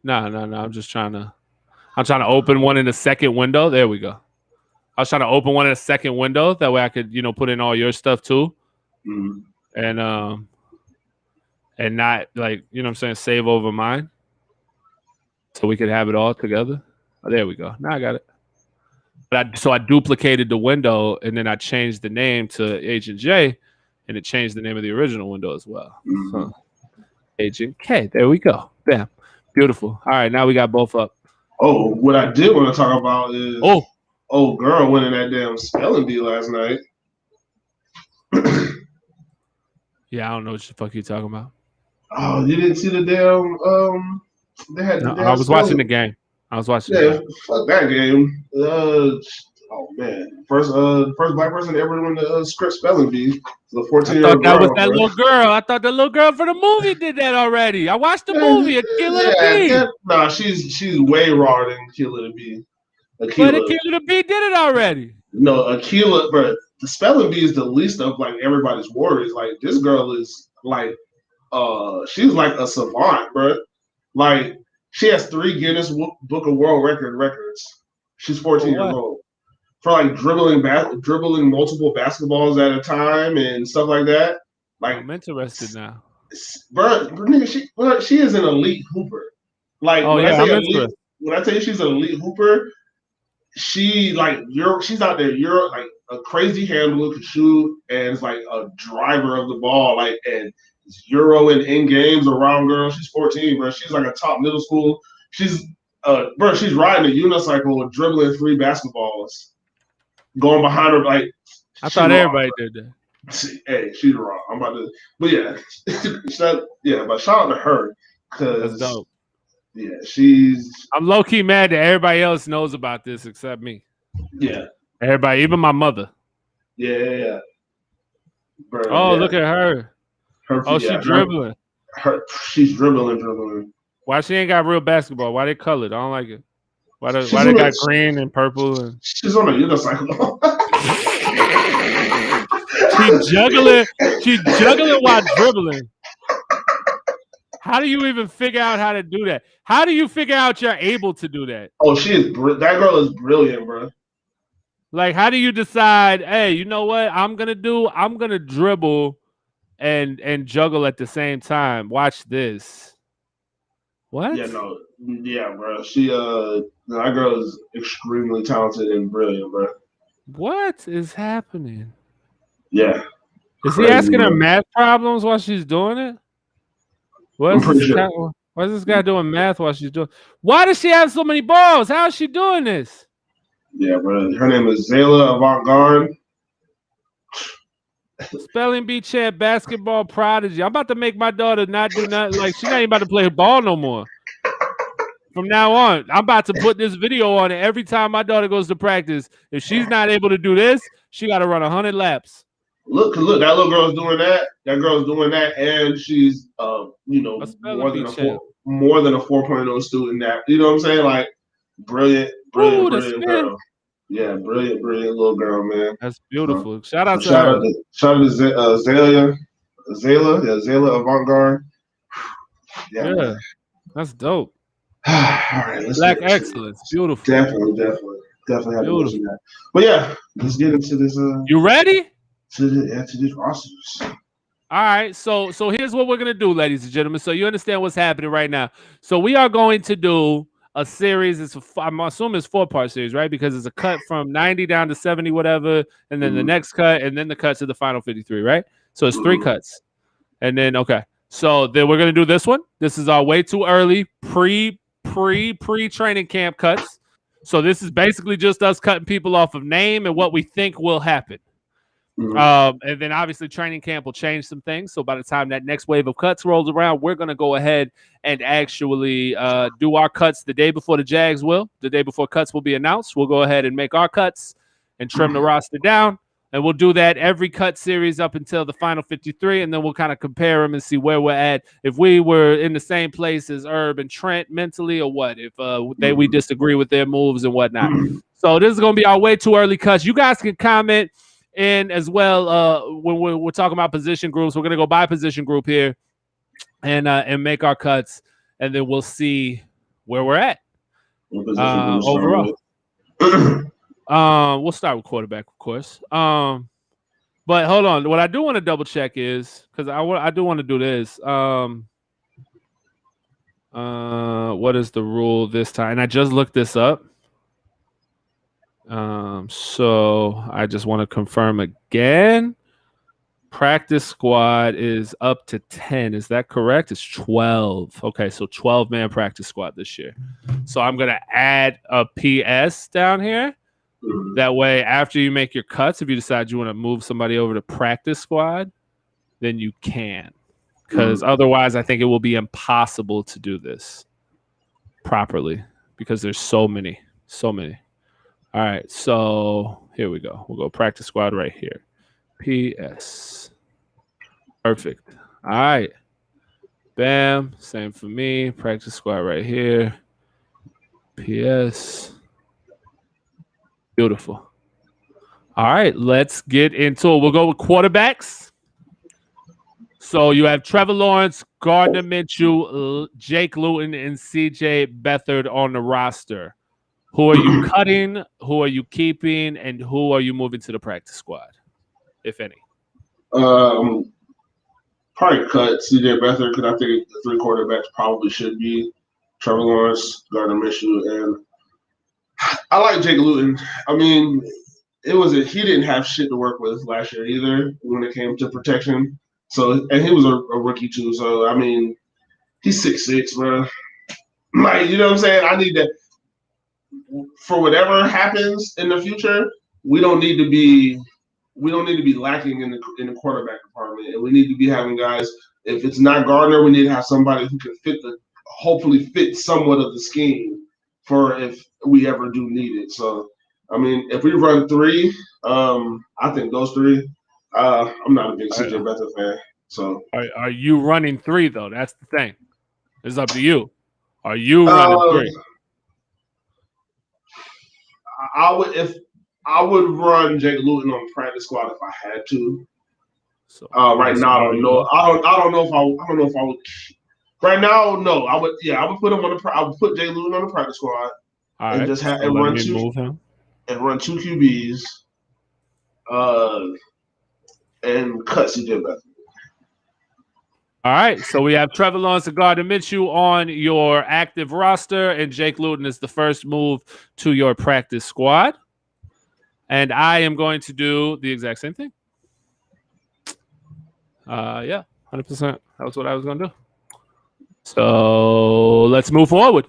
No. I'm trying to open one in the second window. There we go. I was trying to open one in the second window. That way I could, put in all your stuff too. Mm-hmm. And not like, what I'm saying, save over mine. So we could have it all together. Oh, there we go. Now I got it. So I duplicated the window and then I changed the name to Agent J and it changed the name of the original window as well. Mm-hmm. So, Agent K. There we go. Bam. Beautiful. All right. Now we got both up. Oh, what I did want to talk about is old girl winning that damn spelling bee last night. Yeah, I don't know what the fuck you talking about. Oh, you didn't see the damn I was watching the game. Fuck that game. Oh man, first black person to ever win the Scripps spelling bee. The 14-year-old girl. That was that little girl. I thought the little girl for the movie did that already. I watched the movie. Akila the Bee. Nah, she's way rawer than Akila the Bee. But Akila the Bee did it already. No, Akila, but the spelling bee is the least of like everybody's worries. Like this girl is like, she's like a savant, bro. Like she has 3 Guinness Book of World records. She's 14 years old for like dribbling multiple basketballs at a time and stuff like that. Like I'm interested now, bro. Nigga, she is an elite hooper. Like when I tell you she's an elite hooper. She's out there. You're like a crazy handler, can shoot, and it's like a driver of the ball, like and Euro and in games around girl. She's 14, bro. She's like a top middle school. She's she's riding a unicycle, dribbling 3 basketballs, going behind her like. I thought everybody did that. Hey, she's wrong. I'm about to, but yeah, but shout out to her because that's dope. Yeah, I'm low key mad that everybody else knows about this except me. Yeah, everybody, even my mother. Yeah. Bro, look at her. She's dribbling. She's dribbling. Why she ain't got real basketball? Why they colored? I don't like it. Why they got green and purple? And... She's on a unicycle. She's juggling while dribbling. How do you even figure out how to do that? How do you figure out you're able to do that? Oh, that girl is brilliant, bro. Like, how do you decide, hey, you know what I'm going to dribble and juggle at the same time. Watch this. What? Yeah, bro. That girl is extremely talented and brilliant, bro. What is happening? Yeah. Is he asking her math problems while she's doing it? Why is this guy doing math while she's doing? Why does she have so many balls? How is she doing this? Yeah, bro. Her name is Zayla Avant-Garde. Spelling bee champ, basketball prodigy. I'm about to make my daughter not do nothing. Like, she's not even about to play ball no more. From now on, I'm about to put this video on it every time my daughter goes to practice. If she's not able to do this, she got to run 100 laps. Look, that little girl's doing that. That girl's doing that, and she's more than a 4.0 student. That you know what I'm saying? Like brilliant girl. Yeah, brilliant little girl, man. That's beautiful. Shout out to her. Shout out to Zayla Avant-Garde. Yeah, that's dope. All right, Black excellence, beautiful. Definitely have to mention that. But yeah, let's get into this. You ready? To these rosters. All right, so here's what we're gonna do, ladies and gentlemen. So you understand what's happening right now. So we are going to do a series. I'm assuming it's 4-part series, right? Because it's a cut from 90 down to 70, whatever, and then the next cut, and then the cut to the final 53, right? So it's 3 cuts, and then so then we're gonna do this one. This is our way too early pre-training camp cuts. So this is basically just us cutting people off of name and what we think will happen. And then obviously training camp will change some things. So by the time that next wave of cuts rolls around, we're going to go ahead and actually do our cuts the day before the Jags will. The day before cuts will be announced. We'll go ahead and make our cuts and trim the roster down. And we'll do that every cut series up until the final 53. And then we'll kind of compare them and see where we're at. If we were in the same place as Herb and Trent mentally or what, if we disagree with their moves and whatnot. So this is going to be our way too early cuts. You guys can comment in as well when we're talking about position groups. We're going to go by position group here and make our cuts. And then we'll see where we're at overall. We'll start with quarterback, of course. But hold on. What I do want to double check is because I do want to do this. What is the rule this time? And I just looked this up. So I just want to confirm again. Practice squad is up to 10. Is that correct? It's 12. Okay, so 12-man practice squad this year. So I'm going to add a PS down here. That way, after you make your cuts, if you decide you want to move somebody over to practice squad, then you can. Because otherwise, I think it will be impossible to do this properly because there's so many. All right, so here we go. We'll go practice squad right here. PS. Perfect. All right. Bam. Same for me. Practice squad right here. PS. Beautiful. All right, let's get into it. We'll go with quarterbacks. So you have Trevor Lawrence, Gardner Minshew, Jake Luton, and CJ Beathard on the roster. Who are you cutting? Who are you keeping? And who are you moving to the practice squad, if any? Probably cut CJ Beathard because I think the 3 quarterbacks probably should be Trevor Lawrence, Gardner Minshew, and I like Jake Luton. I mean, he didn't have shit to work with last year either when it came to protection. So, and he was a rookie too. So, I mean, he's 6'6", bro. Like, you know what I'm saying? I need that for whatever happens in the future. We don't need to be lacking in the quarterback department, and we need to be having guys. If it's not Gardner, we need to have somebody who can hopefully fit somewhat of the scheme for if we ever do need it. So, I mean, if we run 3, I think those 3. I'm not a big CJ Beathard fan. So, are you running 3 though? That's the thing. It's up to you. Are you running 3? I would run Jake Luton on the practice squad if I had to. So right now, I don't know. I don't know if I would. Right now, no. I would put him on I would put Jake Luton on the practice squad and just have and run 2 QBs. And cut CJ Beathard. All right, so we have Trevor Lawrence and Gardner Minshew on your active roster, and Jake Luton is the first move to your practice squad. And I am going to do the exact same thing. 100%. That was what I was going to do. So let's move forward.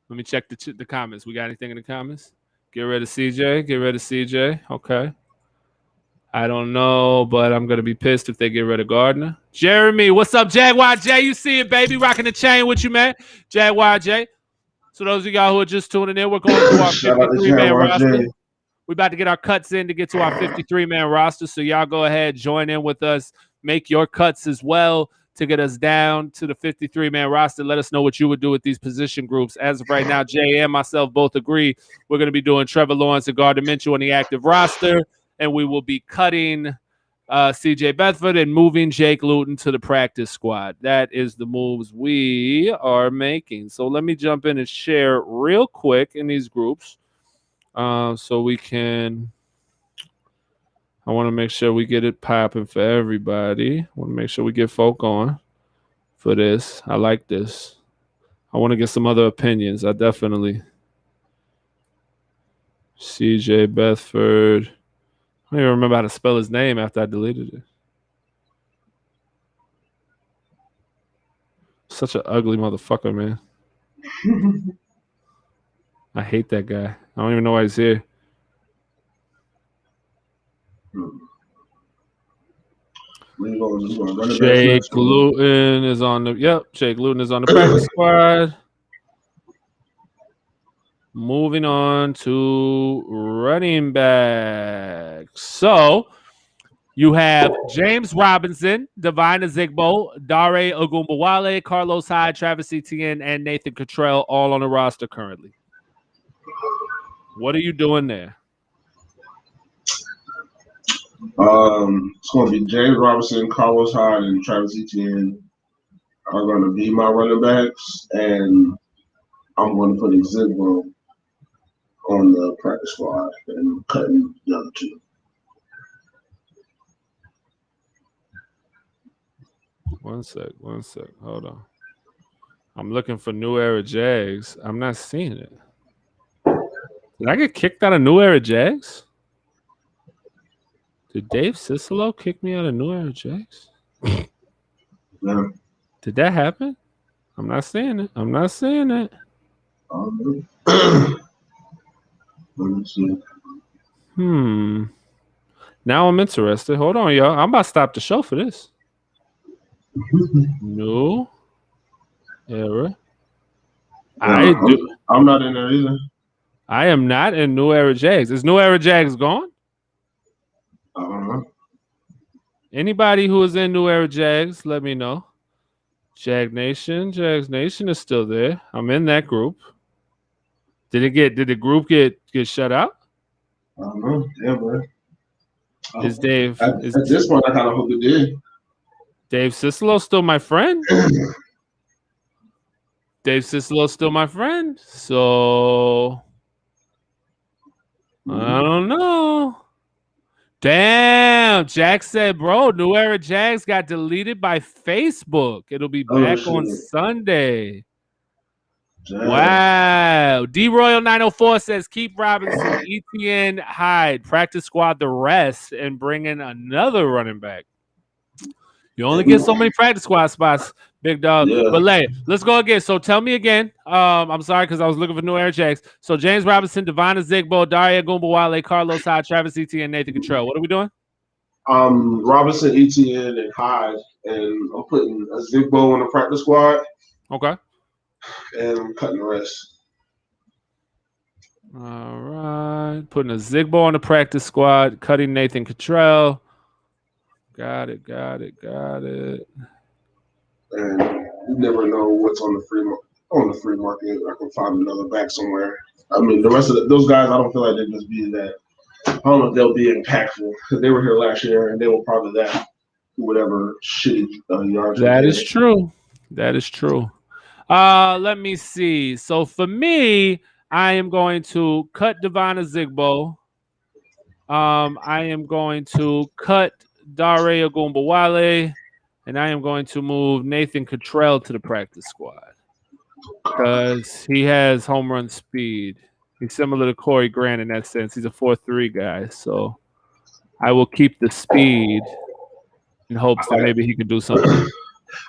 Let me check the comments. We got anything in the comments? Get rid of CJ. Okay. I don't know, but I'm going to be pissed if they get rid of Gardner. Jeremy, what's up, Jaguar J? You see it, baby. Rocking the chain with you, man. Jaguar J. So those of y'all who are just tuning in, we're going through our 53-man roster. We're about to get our cuts in to get to our 53-man roster. So y'all go ahead, join in with us. Make your cuts as well to get us down to the 53-man roster. Let us know what you would do with these position groups. As of right now, Jay and myself both agree we're going to be doing Trevor Lawrence and Gardner Minshew on the active roster, and we will be cutting C.J. Bedford and moving Jake Luton to the practice squad. That is the moves we are making. So let me jump in and share real quick in these groups so we can – I want to make sure we get it popping for everybody. I want to make sure we get folk on for this. I like this. I want to get some other opinions. I definitely. CJ Bedford. I don't even remember how to spell his name after I deleted it. Such an ugly motherfucker, man. I hate that guy. I don't even know why he's here. Jake Luton is on the Jake Luton is on the practice squad. Moving on to running back. So you have James Robinson, Divine Azigbo, Dare Ogunbowale, Carlos Hyde, Travis Etienne, and Nathan Cottrell all on the roster currently. What are you doing there? It's going to be James Robinson, Carlos Hyde, and Travis Etienne are going to be my running backs, and I'm going to put Azigbo on the practice squad and cutting the other two. One sec. Hold on. I'm looking for New Era Jags. I'm not seeing it. Did I get kicked out of New Era Jags? Did Dave Cicelo kick me out of New Era Jags? Yeah. Did that happen? I'm not seeing it. Let me see. Now I'm interested. Hold on, y'all. I'm about to stop the show for this. New Era. I'm not in there either. I am not in New Era Jags. Is New Era Jags gone? I don't know. Anybody who is in New Era Jags, let me know. Jags Nation is still there. I'm in that group. Did the group get shut out? I don't know. Yeah, bro. Is Dave at this point I kind of hope it did. Dave Cicelo still my friend? So I don't know. Damn, Jack said, bro, New Era Jags got deleted by Facebook. It'll be back on Sunday. Damn. Wow. D-Royal 904 says, keep Robinson, Etienne, Hyde, practice squad the rest, and bring in another running back. You only get so many practice squad spots, big dog. Yeah. But let's go again. So tell me again. I'm sorry because I was looking for New Era Jags. So James Robinson, Divine Azigbo, Dare Ogunbowale, Carlos Hyde, Travis Etienne, and Nathan Cottrell. What are we doing? Robinson, Etienne, and Hyde, and I'm putting Azigbo on the practice squad. Okay. And I'm cutting the rest. All right. Putting Azigbo on the practice squad, cutting Nathan Cottrell. Got it. And you never know what's on the free market. I can find another back somewhere. I mean, the rest of those guys, I don't feel like they're just being that. I don't know if they'll be impactful because they were here last year and they were part of that whatever shitty yards. That is true. Let me see. So for me, I am going to cut Divine Azigbo. I am going to cut Dare Ogunbowale, and I am going to move Nathan Cottrell to the practice squad because he has home run speed. He's similar to Corey Grant in that sense. He's a 4.3 guy, so I will keep the speed in hopes that maybe he can do something.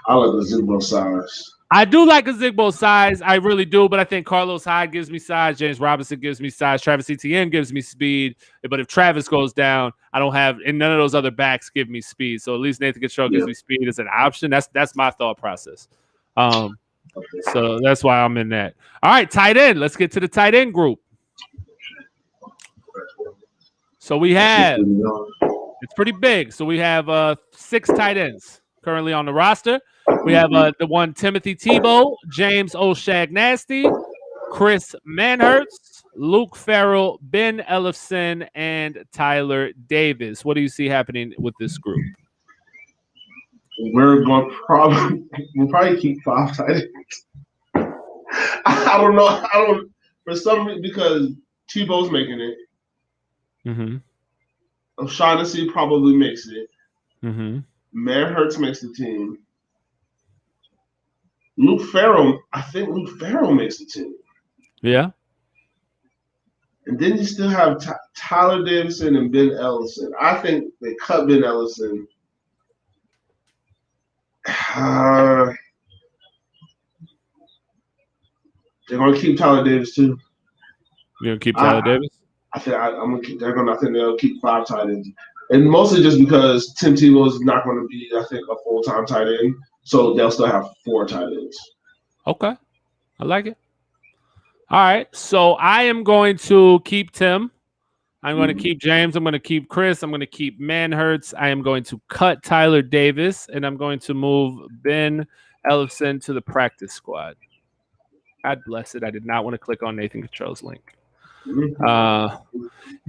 I like the Azigbo size. I do like Azigbo size. I really do, but I think Carlos Hyde gives me size. James Robinson gives me size. Travis Etienne gives me speed. But if Travis goes down, I don't have – and none of those other backs give me speed. So at least Nathan Cottrell gives me speed as an option. That's my thought process. So that's why I'm in that. All right, tight end. Let's get to the tight end group. So we have, it's pretty big. So we have 6 tight ends currently on the roster. We have the one Timothy Tebow, James O'Shagnasty, Chris Manhertz, Luke Farrell, Ben Ellefson, and Tyler Davis. What do you see happening with this group? We'll probably keep 5 tight ends. I don't know. For some reason, because Tebow's making it. Mm-hmm. O'Shaughnessy probably makes it. Mm-hmm. Manhertz makes the team. I think Luke Farrell makes the team. Yeah. And then you still have Tyler Davidson and Ben Ellison. I think they cut Ben Ellison. They're going to keep Tyler Davis too. You're going to keep Tyler Davis? I think I'm going to keep. I think they'll keep 5 tight ends, and mostly just because Tim Tebow is not going to be, I think, a full-time tight end, so they'll still have 4 tight ends. Okay, I like it. All right, so I am going to keep Tim. I'm going to keep James. I'm going to keep Chris. I'm going to keep Manhertz. I am going to cut Tyler Davis, and I'm going to move Ben Ellefson to the practice squad. God bless it. I did not want to click on Nathan Cottrell's link.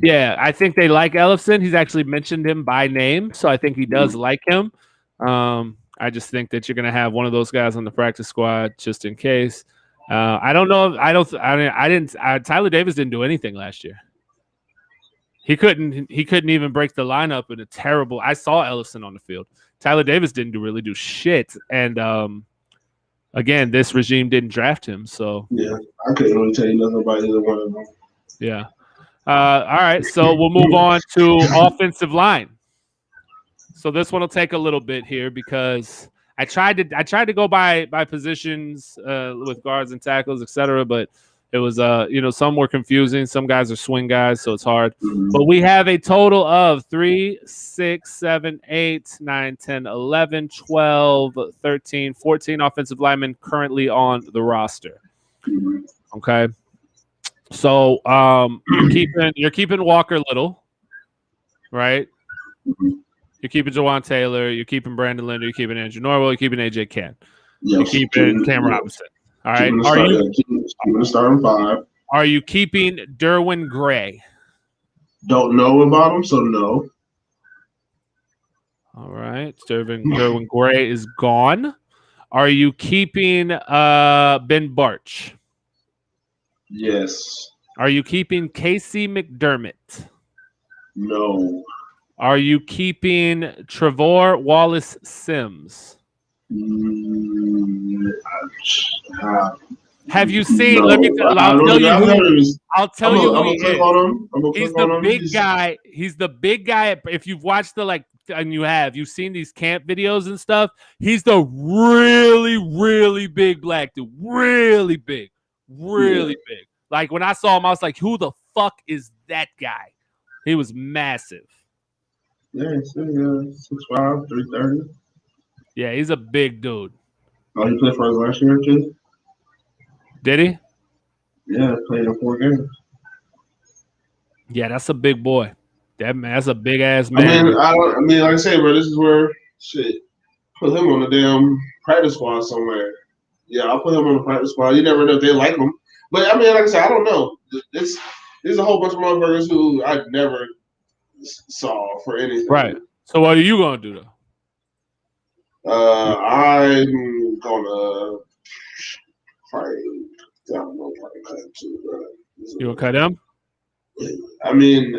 Yeah, I think they like Ellefson. He's actually mentioned him by name, so I think he does like him. I just think that you're going to have one of those guys on the practice squad just in case. I don't know. Tyler Davis didn't do anything last year. He couldn't even break the lineup in a terrible. I saw Ellefson on the field. Tyler Davis didn't really do shit, and again, this regime didn't draft him. So yeah, I couldn't really tell you nothing about either one of them. Yeah. All right. So we'll move on to offensive line. So this one will take a little bit here because I tried to go by positions with guards and tackles, etc. But it was some were confusing. Some guys are swing guys, so it's hard. But we have a total of 3, 6, 7, 8, 9, 10, 11, 12, 13, 14 offensive linemen currently on the roster. Okay. So you're keeping Walker Little, right? You're keeping Jawan Taylor. You're keeping Brandon Linder. You're keeping Andrew Norwell. You're keeping AJ Ken. You're keeping Cam Robinson. All right. Keeping the starting 5. Are you keeping Derwin Gray? Don't know about him, so no. All right. Derwin Gray is gone. Are you keeping Ben Barch? Yes. Are you keeping Casey McDermott? No. Are you keeping Trevor Wallace Sims? Have you seen? No. I'll tell you who he is. He's the big guy. He's the big guy. If you've watched you've seen these camp videos and stuff. He's the really, really big black dude. Really big. Really big. Like when I saw him, I was like, who the fuck is that guy? He was massive. Yeah, he's 6'5", 330. Yeah, he's a big dude. Oh, he played for us last year too? Did he? Yeah, played in 4 games. Yeah, that's a big boy. That's a big ass man. I mean, like I say, bro, this is where put him on the damn practice squad somewhere. Yeah, I'll put him on the practice squad. You never know if they like him. But I mean, like I said, I don't know. There's a whole bunch of motherfuckers who I never saw for anything. Right. So what are you gonna do though? I'm gonna probably cut him too, bro. You gonna cut him? I mean,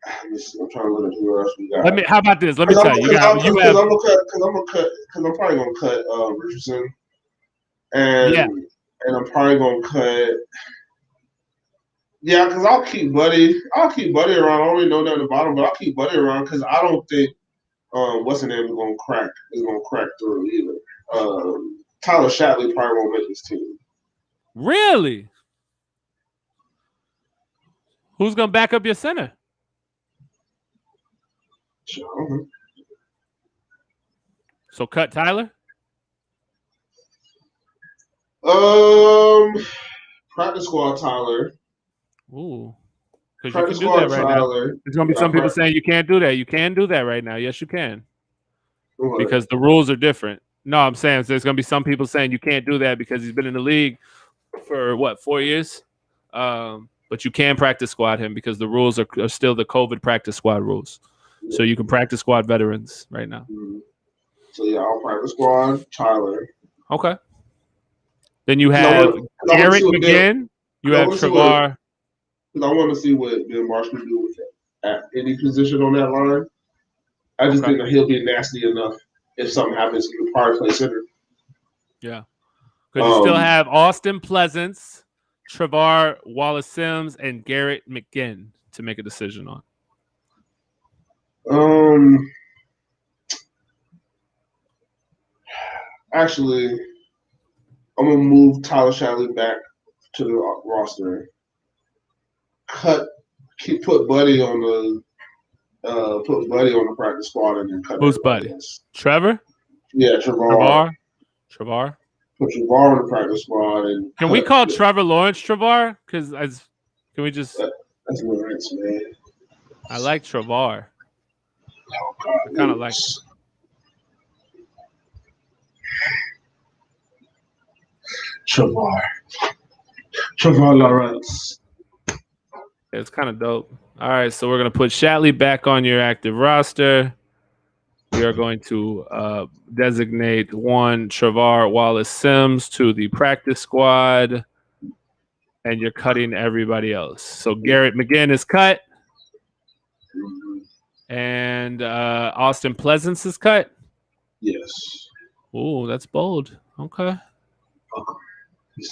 I'm trying to look at who else we got. How about this? Let me tell you. I'm probably gonna cut Richardson, and I'm probably gonna cut. Yeah, because I'll keep Buddy around. I don't really know nothing about him, but I'll keep Buddy around because I don't think what's the name is gonna crack through either. Tyler Shatley probably won't make his team. Really? Who's gonna back up your center? Sure. So cut Tyler? Practice squad Tyler. Ooh. Because you can do that right now. There's going to be some people saying you can't do that. You can do that right now. Yes, you can. What? Because the rules are different. No, I'm saying there's going to be some people saying you can't do that because he's been in the league for, 4 years? But you can practice squad him because the rules are still the COVID practice squad rules. So you can practice squad veterans right now. Mm-hmm. So, yeah, I'll practice squad Tyler. Okay. Then you have Garrett McGinn. You have Trevor. Because I want to see what Ben Marsh can do with it at any position on that line. I just think that he'll be nasty enough if something happens. He can probably play center. Yeah. Because you still have Austin Pleasance, Trevor Wallace-Sims, and Garrett McGinn to make a decision on. Actually, I'm gonna move Tyler Shatley back to the roster. Put Buddy on the practice squad and then cut. Who's Buddy? Trevor? Yeah, Trevor. Put Trevor on the practice squad and. Can we call Trevor Lawrence Trevor? Because can we just? That's Lawrence, man. I like Trevor. Oh God, I kind of like. Trevor Lawrence. It's kind of dope. All right, so we're going to put Shatley back on your active roster. We are going to designate one Trevor Wallace-Sims to the practice squad, and you're cutting everybody else. So Garrett McGinn is cut, and Austin Pleasance is cut? Yes. Oh, that's bold. Okay.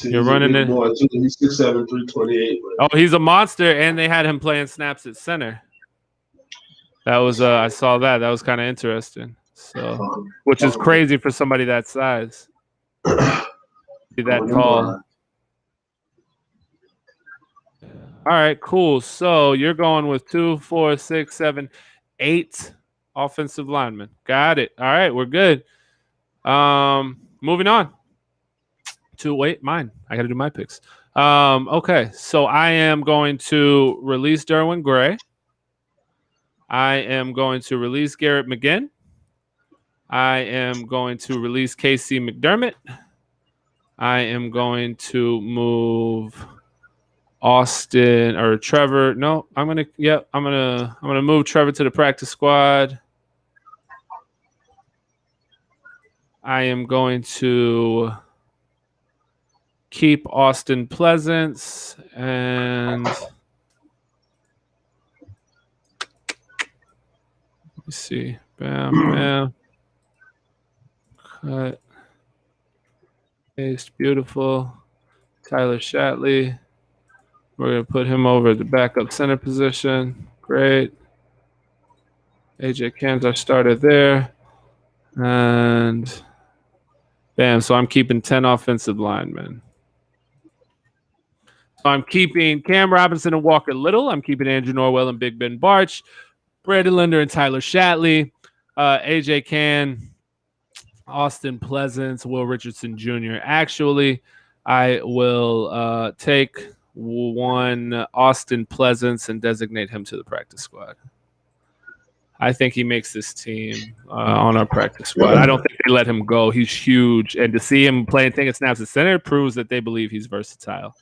You're running in. He's 6'7", 328. Oh, he's a monster, and they had him playing snaps at center. That was I saw that. That was kind of interesting. So, which is crazy for somebody that size. Be that tall. All right, cool. So you're going with 2, 4, 6, 7, 8 offensive linemen. Got it. All right, we're good. Moving on. Mine. I got to do my picks. Okay, so I am going to release Derwin Gray. I am going to release Garrett McGinn. I am going to release Casey McDermott. I am going to move Austin or Trevor. No, I'm gonna move Trevor to the practice squad. I am going to keep Austin Pleasance and let me see. Bam. Cut. Paste. Beautiful. Tyler Shatley. We're going to put him over at the backup center position. Great. AJ Cam's our starter there. And bam. So I'm keeping 10 offensive linemen. So I'm keeping Cam Robinson and Walker Little. I'm keeping Andrew Norwell and Big Ben Barch. Brandon Linder and Tyler Shatley. AJ Can, Austin Pleasance, Will Richardson Jr. Actually, I will take one Austin Pleasance and designate him to the practice squad. I think he makes this team on our practice squad. I don't think they let him go. He's huge. And to see him playing taking snaps at center proves that they believe he's versatile.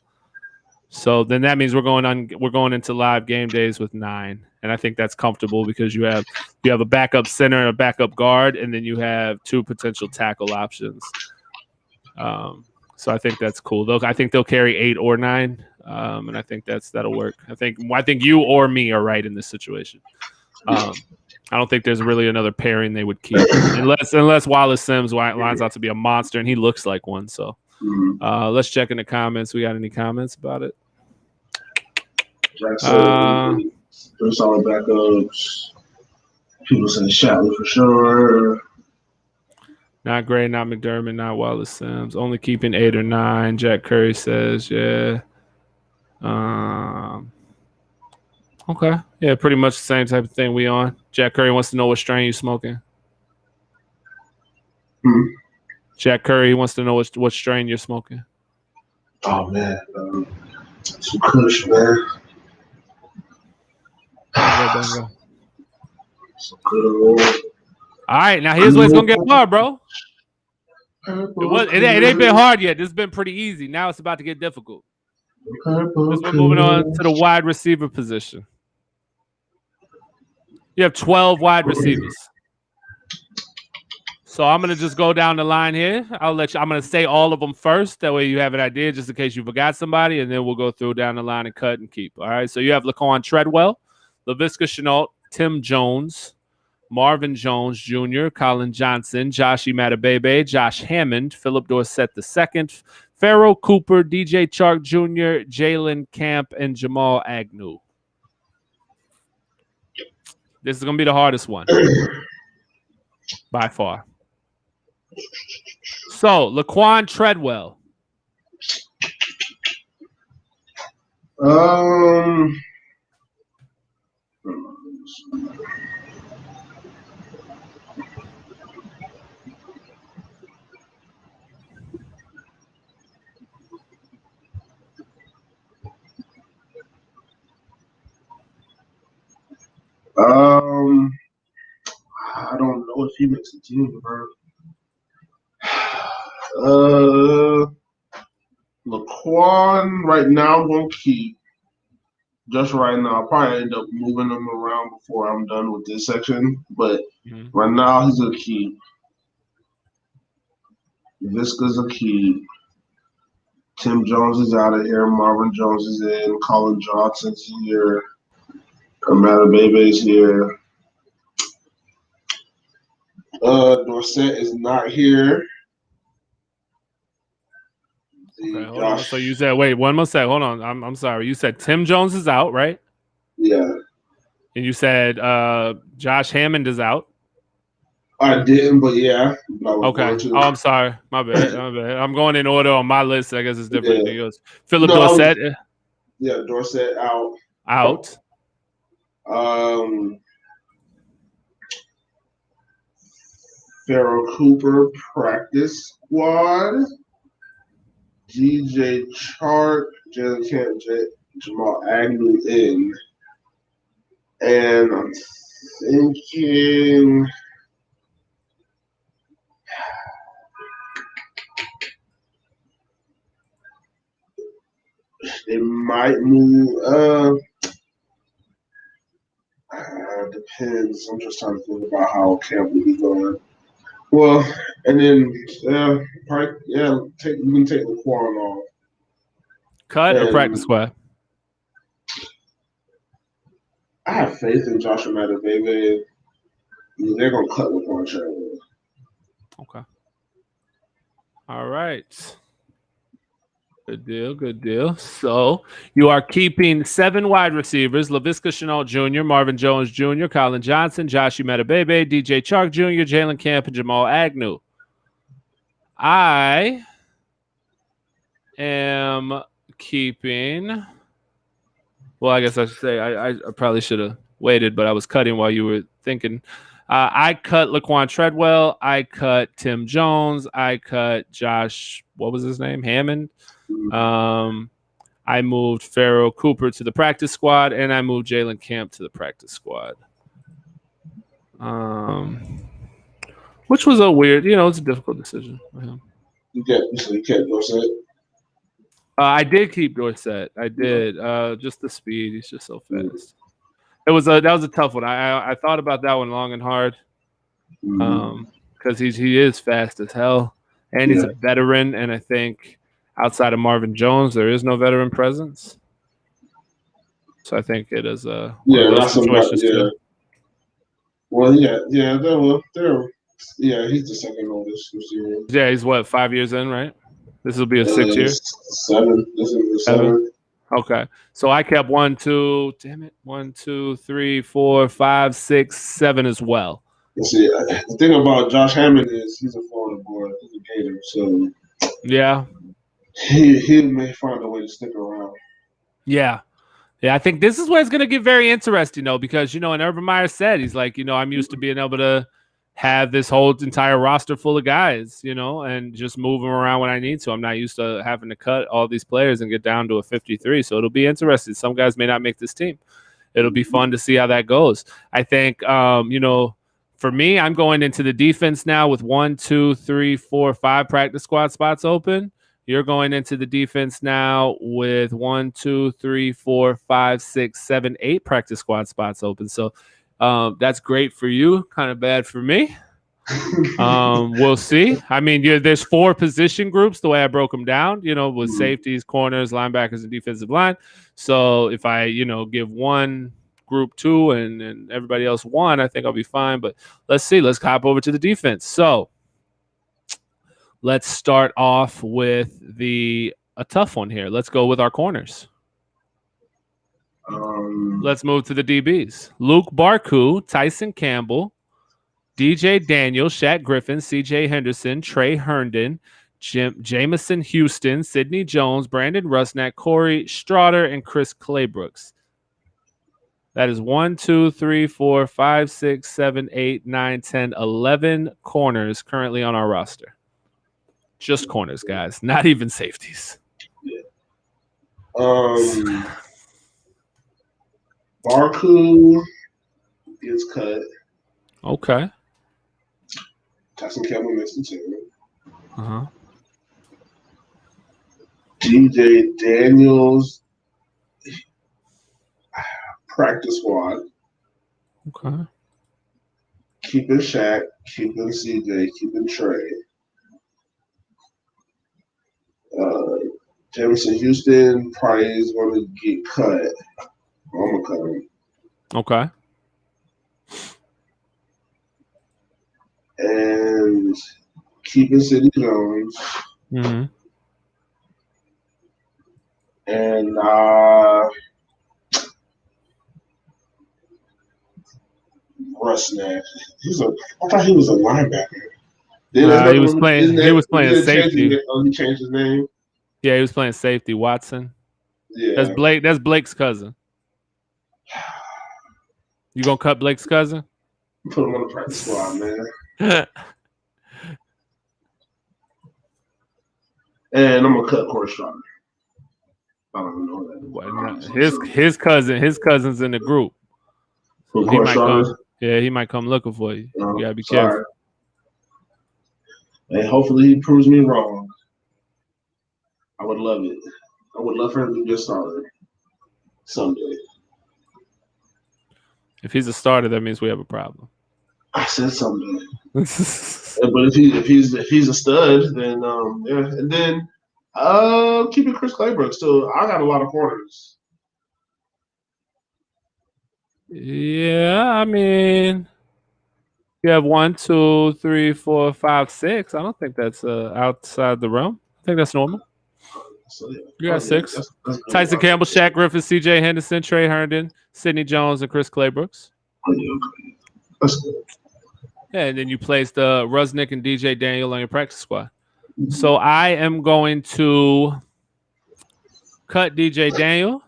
So then that means we're going into live game days with 9. And I think that's comfortable because you have a backup center and a backup guard, and then you have 2 potential tackle options. So I think that's cool. I think they'll carry 8 or 9, and I think that'll work. I think you or me are right in this situation. I don't think there's really another pairing they would keep unless Wallace Sims lines out to be a monster, and he looks like one. So let's check in the comments. We got any comments about it? There's solid backups. People say Shatley for sure. Not Gray, not McDermott, not Wallace Sims. Only keeping 8 or 9. Jack Curry says, yeah. Okay. Yeah, pretty much the same type of thing we on. Jack Curry wants to know what strain you smoking. Jack Curry wants to know what strain you're smoking. Oh, man. Some Kush, man. Bingo. Good. All right, now here's where it's gonna get hard, bro. It ain't been hard yet. This has been pretty easy. Now it's about to get difficult. Because we're moving on to the wide receiver position. You have 12 wide receivers. So I'm gonna just go down the line here. I'm gonna say all of them first. That way you have an idea, just in case you forgot somebody, and then we'll go through down the line and cut and keep. All right. So you have Laquan Treadwell, Laviska Shenault, Tim Jones, Marvin Jones Jr., Colin Johnson, Josh Imadabebe, Josh Hammond, Philip Dorsett II, Pharaoh Cooper, DJ Chark Jr., Jalen Camp, and Jamal Agnew. This is gonna be the hardest one by far. So, Laquan Treadwell. I don't know if he makes the team, bro. Laquan, right now, I'm going to keep. Just right now, I'll probably end up moving him around before I'm done with this section. But right now, he's a keep. Visca's a keep. Tim Jones is out of here. Marvin Jones is in. Colin Johnson's here. Amanda Bebe's here. Dorsett is not here. Okay, hold on. So you said, wait, one more sec. Hold on. I'm sorry. You said Tim Jones is out, right? Yeah. And you said Josh Hammond is out. I didn't, but yeah. Okay. Oh, I'm sorry. My bad. I'm going in order on my list. I guess it's different than yours. Philip Dorsett. Dorsett out. Out. Pharaoh Cooper practice squad. DJ Chark, Jalen Camp, Jamal Agnew in. And I'm thinking they might move. Depends. I'm just trying to think about how camp will be going. Well, and then we can take Laquan off. Cut or practice squad? I have faith in Josh Imadabebe. They're gonna cut Laquan Treadwell. Okay. All right. Good deal. So you are keeping 7 wide receivers: Laviska Shenault Jr., Marvin Jones Jr., Colin Johnson, Josh Imadabebe, DJ Chark Jr., Jalen Camp, and Jamal Agnew. I am keeping. Well, I guess I should say I probably should have waited, but I was cutting while you were thinking. I cut Laquan Treadwell. I cut Tim Jones. I cut Josh. What was his name? Hammond. I moved Pharaoh Cooper to the practice squad, and I moved Jalen Camp to the practice squad. Which was a weird, it's a difficult decision for him. You kept Dorsett? I did keep Dorsett. I did. Just the speed. He's just so fast. That was a tough one. I thought about that one long and hard. Because he is fast as hell, and he's a veteran, and I think outside of Marvin Jones, there is no veteran presence. So I think it is a that's too. Well, he's the second oldest receiver. Yeah, he's what, 5 years in, right? This will be a 6 year. 7. This is 7. Okay, so I kept 1, 2, 3, 4, 5, 6, 7 as well. You see, the thing about Josh Hammond is he's a Florida boy, he's a Gator, so yeah. He may find a way to stick around. Yeah. I think this is where it's going to get very interesting, though, because, and Urban Meyer said, he's like, I'm used to being able to have this whole entire roster full of guys, and just move them around when I need to. I'm not used to having to cut all these players and get down to a 53. So it'll be interesting. Some guys may not make this team. it'll be fun to see how that goes. I think, for me, I'm going into the defense now with 1, 2, 3, 4, 5 practice squad spots open. You're going into the defense now with 1, 2, 3, 4, 5, 6, 7, 8 practice squad spots open. So that's great for you, kind of bad for me. We'll see. I mean, there's 4 position groups the way I broke them down, with safeties, corners, linebackers, and defensive line. So if I, give one group 2 and everybody else 1, I think I'll be fine. But let's see. Let's hop over to the defense. So let's start off with a tough one here. Let's go with our corners. Let's move to the DBs. Luke Barku, Tyson Campbell, DJ Daniel, Shaq Griffin, CJ Henderson, Trey Herndon, Jamison Houston, Sidney Jones, Brandon Rusnak, Corey Straughter, and Chris Claybrooks. That is 1, 2, 3, 4, 5, 6, 7, 8, 9, 10, 11 corners currently on our roster. Just corners, guys. Not even safeties. Barku gets cut. Okay. Tyson Campbell makes the team. Uh-huh. DJ Daniels practice squad. Okay. Keeping Shaq, keeping CJ, keeping Trey. Jamison Houston probably is going to get cut. I'm going to cut him. Okay. And keeping Sidney Jones. Mm-hmm. And Rusnak. I thought he was a linebacker. He was playing. He was playing safety. He changed his name. Yeah, he was playing safety. Watson. Yeah, that's Blake. That's Blake's cousin. You gonna cut Blake's cousin? Put him on the practice squad, man. And I'm gonna cut Corey Straughter. I don't even know that. His cousin's in the group. So he might come. Yeah, he might come looking for you. You gotta be careful. And hopefully he proves me wrong. I would love it. I would love for him to be a starter someday. If he's a starter, that means we have a problem. I said someday. But if he's a stud, then yeah. And then keeping Chris Claybrooks still. I got a lot of corners. Yeah, I mean, you have 1, 2, 3, 4, 5, 6. I don't think that's outside the realm. I think that's normal. So, yeah. You got 6. That's Tyson Campbell, Shaq Griffin, CJ Henderson, Trey Herndon, Sidney Jones, and Chris Claybrooks. Okay. That's good. Yeah, and then you placed Rusnak and DJ Daniel on your practice squad. So I am going to cut DJ Daniel.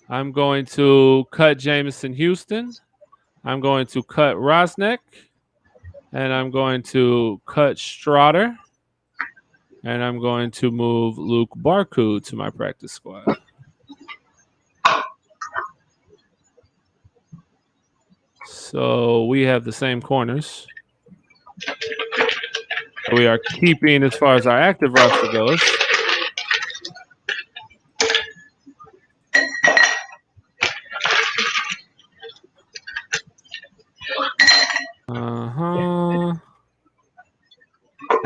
I'm going to cut Jamison Houston. I'm going to cut Rusnak. And I'm going to cut Straughter. And I'm going to move Luke Barku to my practice squad. So we have the same corners. We are keeping as far as our active roster goes.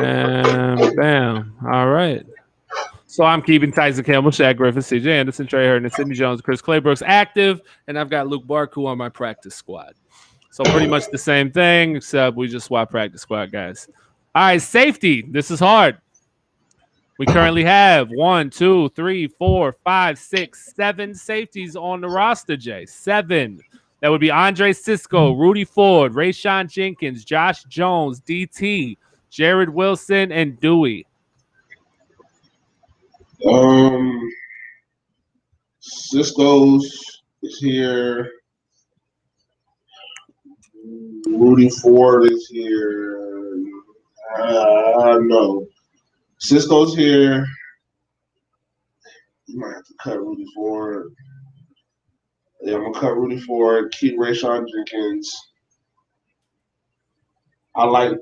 And bam. All right. So I'm keeping Tyson Campbell, Shaq Griffin, CJ Anderson, Trey Herndon, Sidney Jones, Chris Claybrooks active, and I've got Luke Barku on my practice squad. So pretty much the same thing, except we just swap practice squad guys. All right, safety. This is hard. We currently have 1, 2, 3, 4, 5, 6, 7 safeties on the roster, Jay. 7. That would be Andre Sisco, Rudy Ford, Rayshawn Jenkins, Josh Jones, DT, Jared Wilson, and Dewey. Cisco's is here. Rudy Ford is here. No. Cisco's here. You might have to cut Rudy Ford. Yeah, I'm gonna cut Rudy Ford, keep Rayshawn Jenkins. I like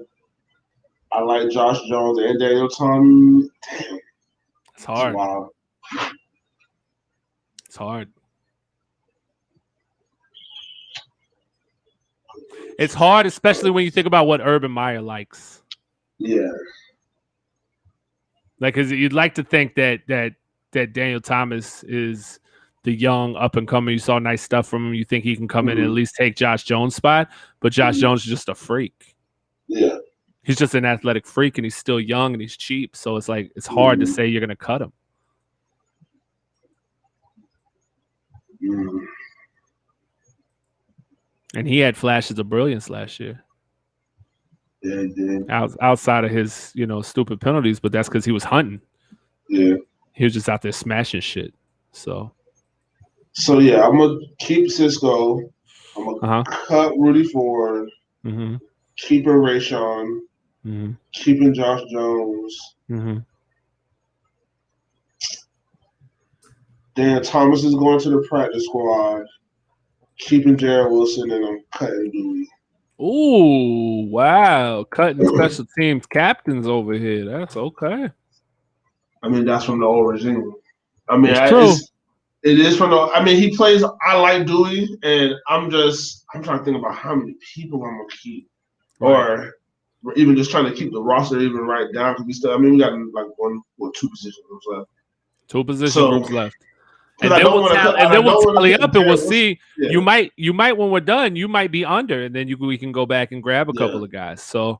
Josh Jones and Daniel Tommy. Damn, It's hard. wow. It's hard. It's hard, especially when you think about what Urban Meyer likes. Yeah. Like, because you'd like to think that Daniel Thomas is the young up and coming. You saw nice stuff from him. You think he can come in and at least take Josh Jones' spot, but Josh Jones is just a freak. Yeah. He's just an athletic freak, and he's still young and he's cheap. So it's like it's hard to say you're going to cut him. And he had flashes of brilliance last year. Yeah, he did. Outside of his, stupid penalties, but that's because he was hunting. Yeah. He was just out there smashing shit. So yeah, I'm gonna keep Cisco. I'm gonna cut Rudy Ford. Keeping Rayshawn. Keeping Josh Jones. Dan Thomas is going to the practice squad. Keeping Jared Wilson, and I'm cutting Dewey. Ooh, wow. Cutting special teams captains over here. That's okay. I mean, that's from the old regime. I mean, it's true. It is from the. I mean, he plays. I like Dewey, and I'm trying to think about how many people I'm gonna keep, or even just trying to keep the roster even right down because we still. I mean, we got like two position groups left. Two position groups left. And then we'll tally up, and we'll see. Yeah. You might when we're done, you might be under, and then we can go back and grab a couple of guys. So.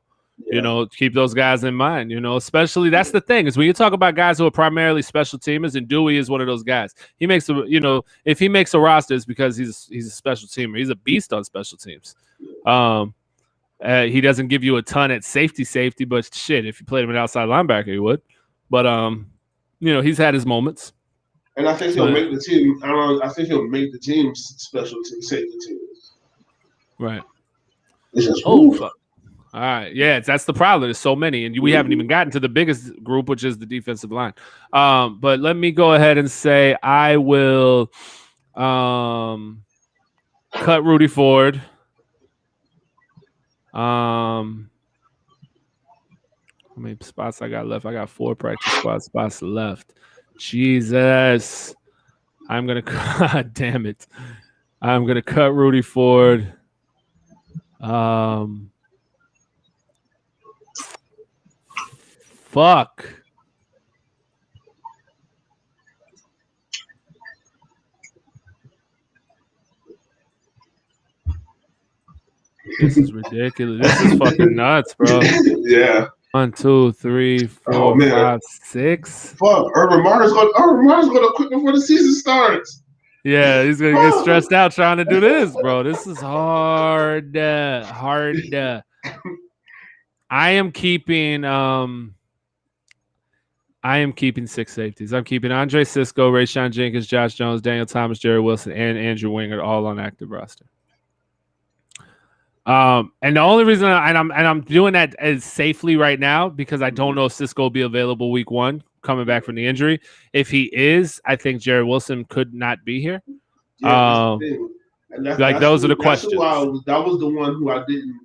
Keep those guys in mind, especially that's the thing is when you talk about guys who are primarily special teamers, and Dewey is one of those guys. He makes if he makes a roster, it's because he's a special teamer. He's a beast on special teams. He doesn't give you a ton at safety, but shit, if you played him at outside linebacker, he would. But he's had his moments. And I think he'll make the team. I think he'll make the team's special team safety team. Right. It's just fuck. All right. Yeah, that's the problem. There's so many, and we haven't even gotten to the biggest group, which is the defensive line. But let me go ahead and say I will cut Rudy Ford. How many spots I got left? I got 4 practice squad spots left. Jesus. I'm going to God damn it. I'm going to cut Rudy Ford. Fuck. This is ridiculous. This is fucking nuts, bro. Yeah. 1, 2, 3, 4, 5, 6. Fuck. Urban Meyer's gonna quit before the season starts. Yeah, he's gonna get stressed out trying to do this, bro. This is hard. I am keeping 6 safeties. I'm keeping Andre Cisco, Rayshawn Jenkins, Josh Jones, Daniel Thomas, Jared Wilson, and Andrew Wingard all on active roster. And the only reason I'm doing that as safely right now because I don't know if Cisco will be available week 1 coming back from the injury. If he is, I think Jared Wilson could not be here. Yeah, those are the questions. That was the one who I didn't.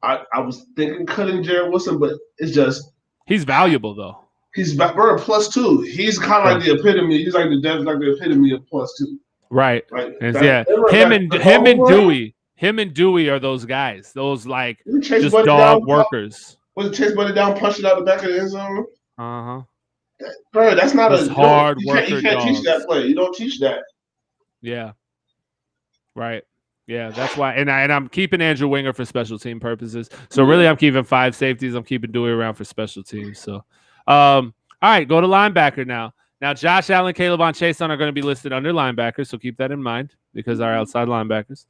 I was thinking cutting Jared Wilson, but it's just he's valuable though. He's bro, +2. He's kind of like the epitome. He's like the epitome of +2. Right. Him and Dewey are those guys. Those like just dog workers. Was it Chase Buddy down, punched it out the back of the end zone? Bro, that's not those hard worker. You can't teach that play. You don't teach that. Yeah. Right. Yeah, that's why. And I'm keeping Andrew Wingard for special team purposes. So really, I'm keeping 5 safeties. I'm keeping Dewey around for special teams. So. All right, go to linebacker now. Now, Josh Allen, Caleb Chason are going to be listed under linebackers, so keep that in mind because they're outside linebackers.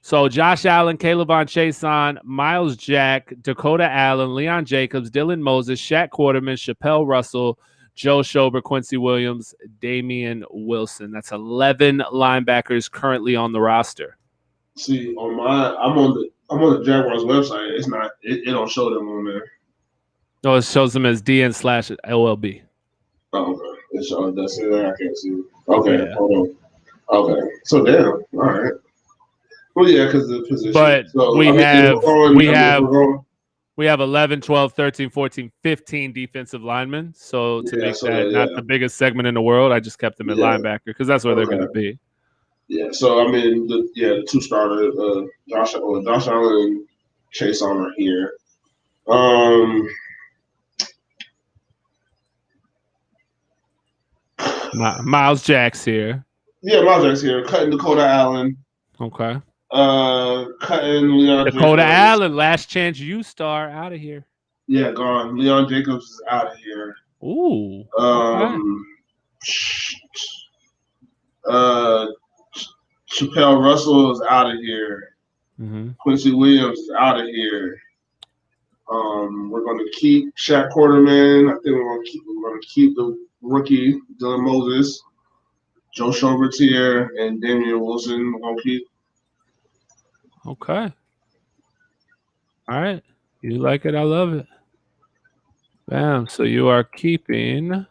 So Josh Allen, Caleb Chason, Miles Jack, Dakota Allen, Leon Jacobs, Dylan Moses, Shaq Quarterman, Chappelle Russell, Joe Schober, Quincy Williams, Damian Wilson. That's 11 linebackers currently on the roster. See, I'm on the Jaguars website. It's not. It don't show them on there. No, it shows them as DN/LLB. Oh, okay. It shows that's it. I can't see it. Okay, yeah. Hold on. Okay. So damn. All right. Well, yeah, because the position. But so, we we have 11, 12, 13, 14, 15 defensive linemen. So to make that not the biggest segment in the world, I just kept them at linebacker because that's where they're going to be. Yeah. So I mean, the two starters, Josh Allen and Chase on are here. Miles Jack's here. Yeah, Miles Jack's here. Cutting Dakota Allen. Okay. Cutting Leon Dakota Jacobs. Allen, last chance you star out of here. Yeah, gone. Leon Jacobs is out of here. Ooh. Chappelle Russell is out of here. Mm-hmm. Quincy Williams is out of here. We're going to keep Shaq Quarterman. I think we're going to keep the rookie Dylan Moses. Joe Schobert's here, and Damian Wilson we're going to keep. Okay. All right. You like it? I love it. Bam. So you are keeping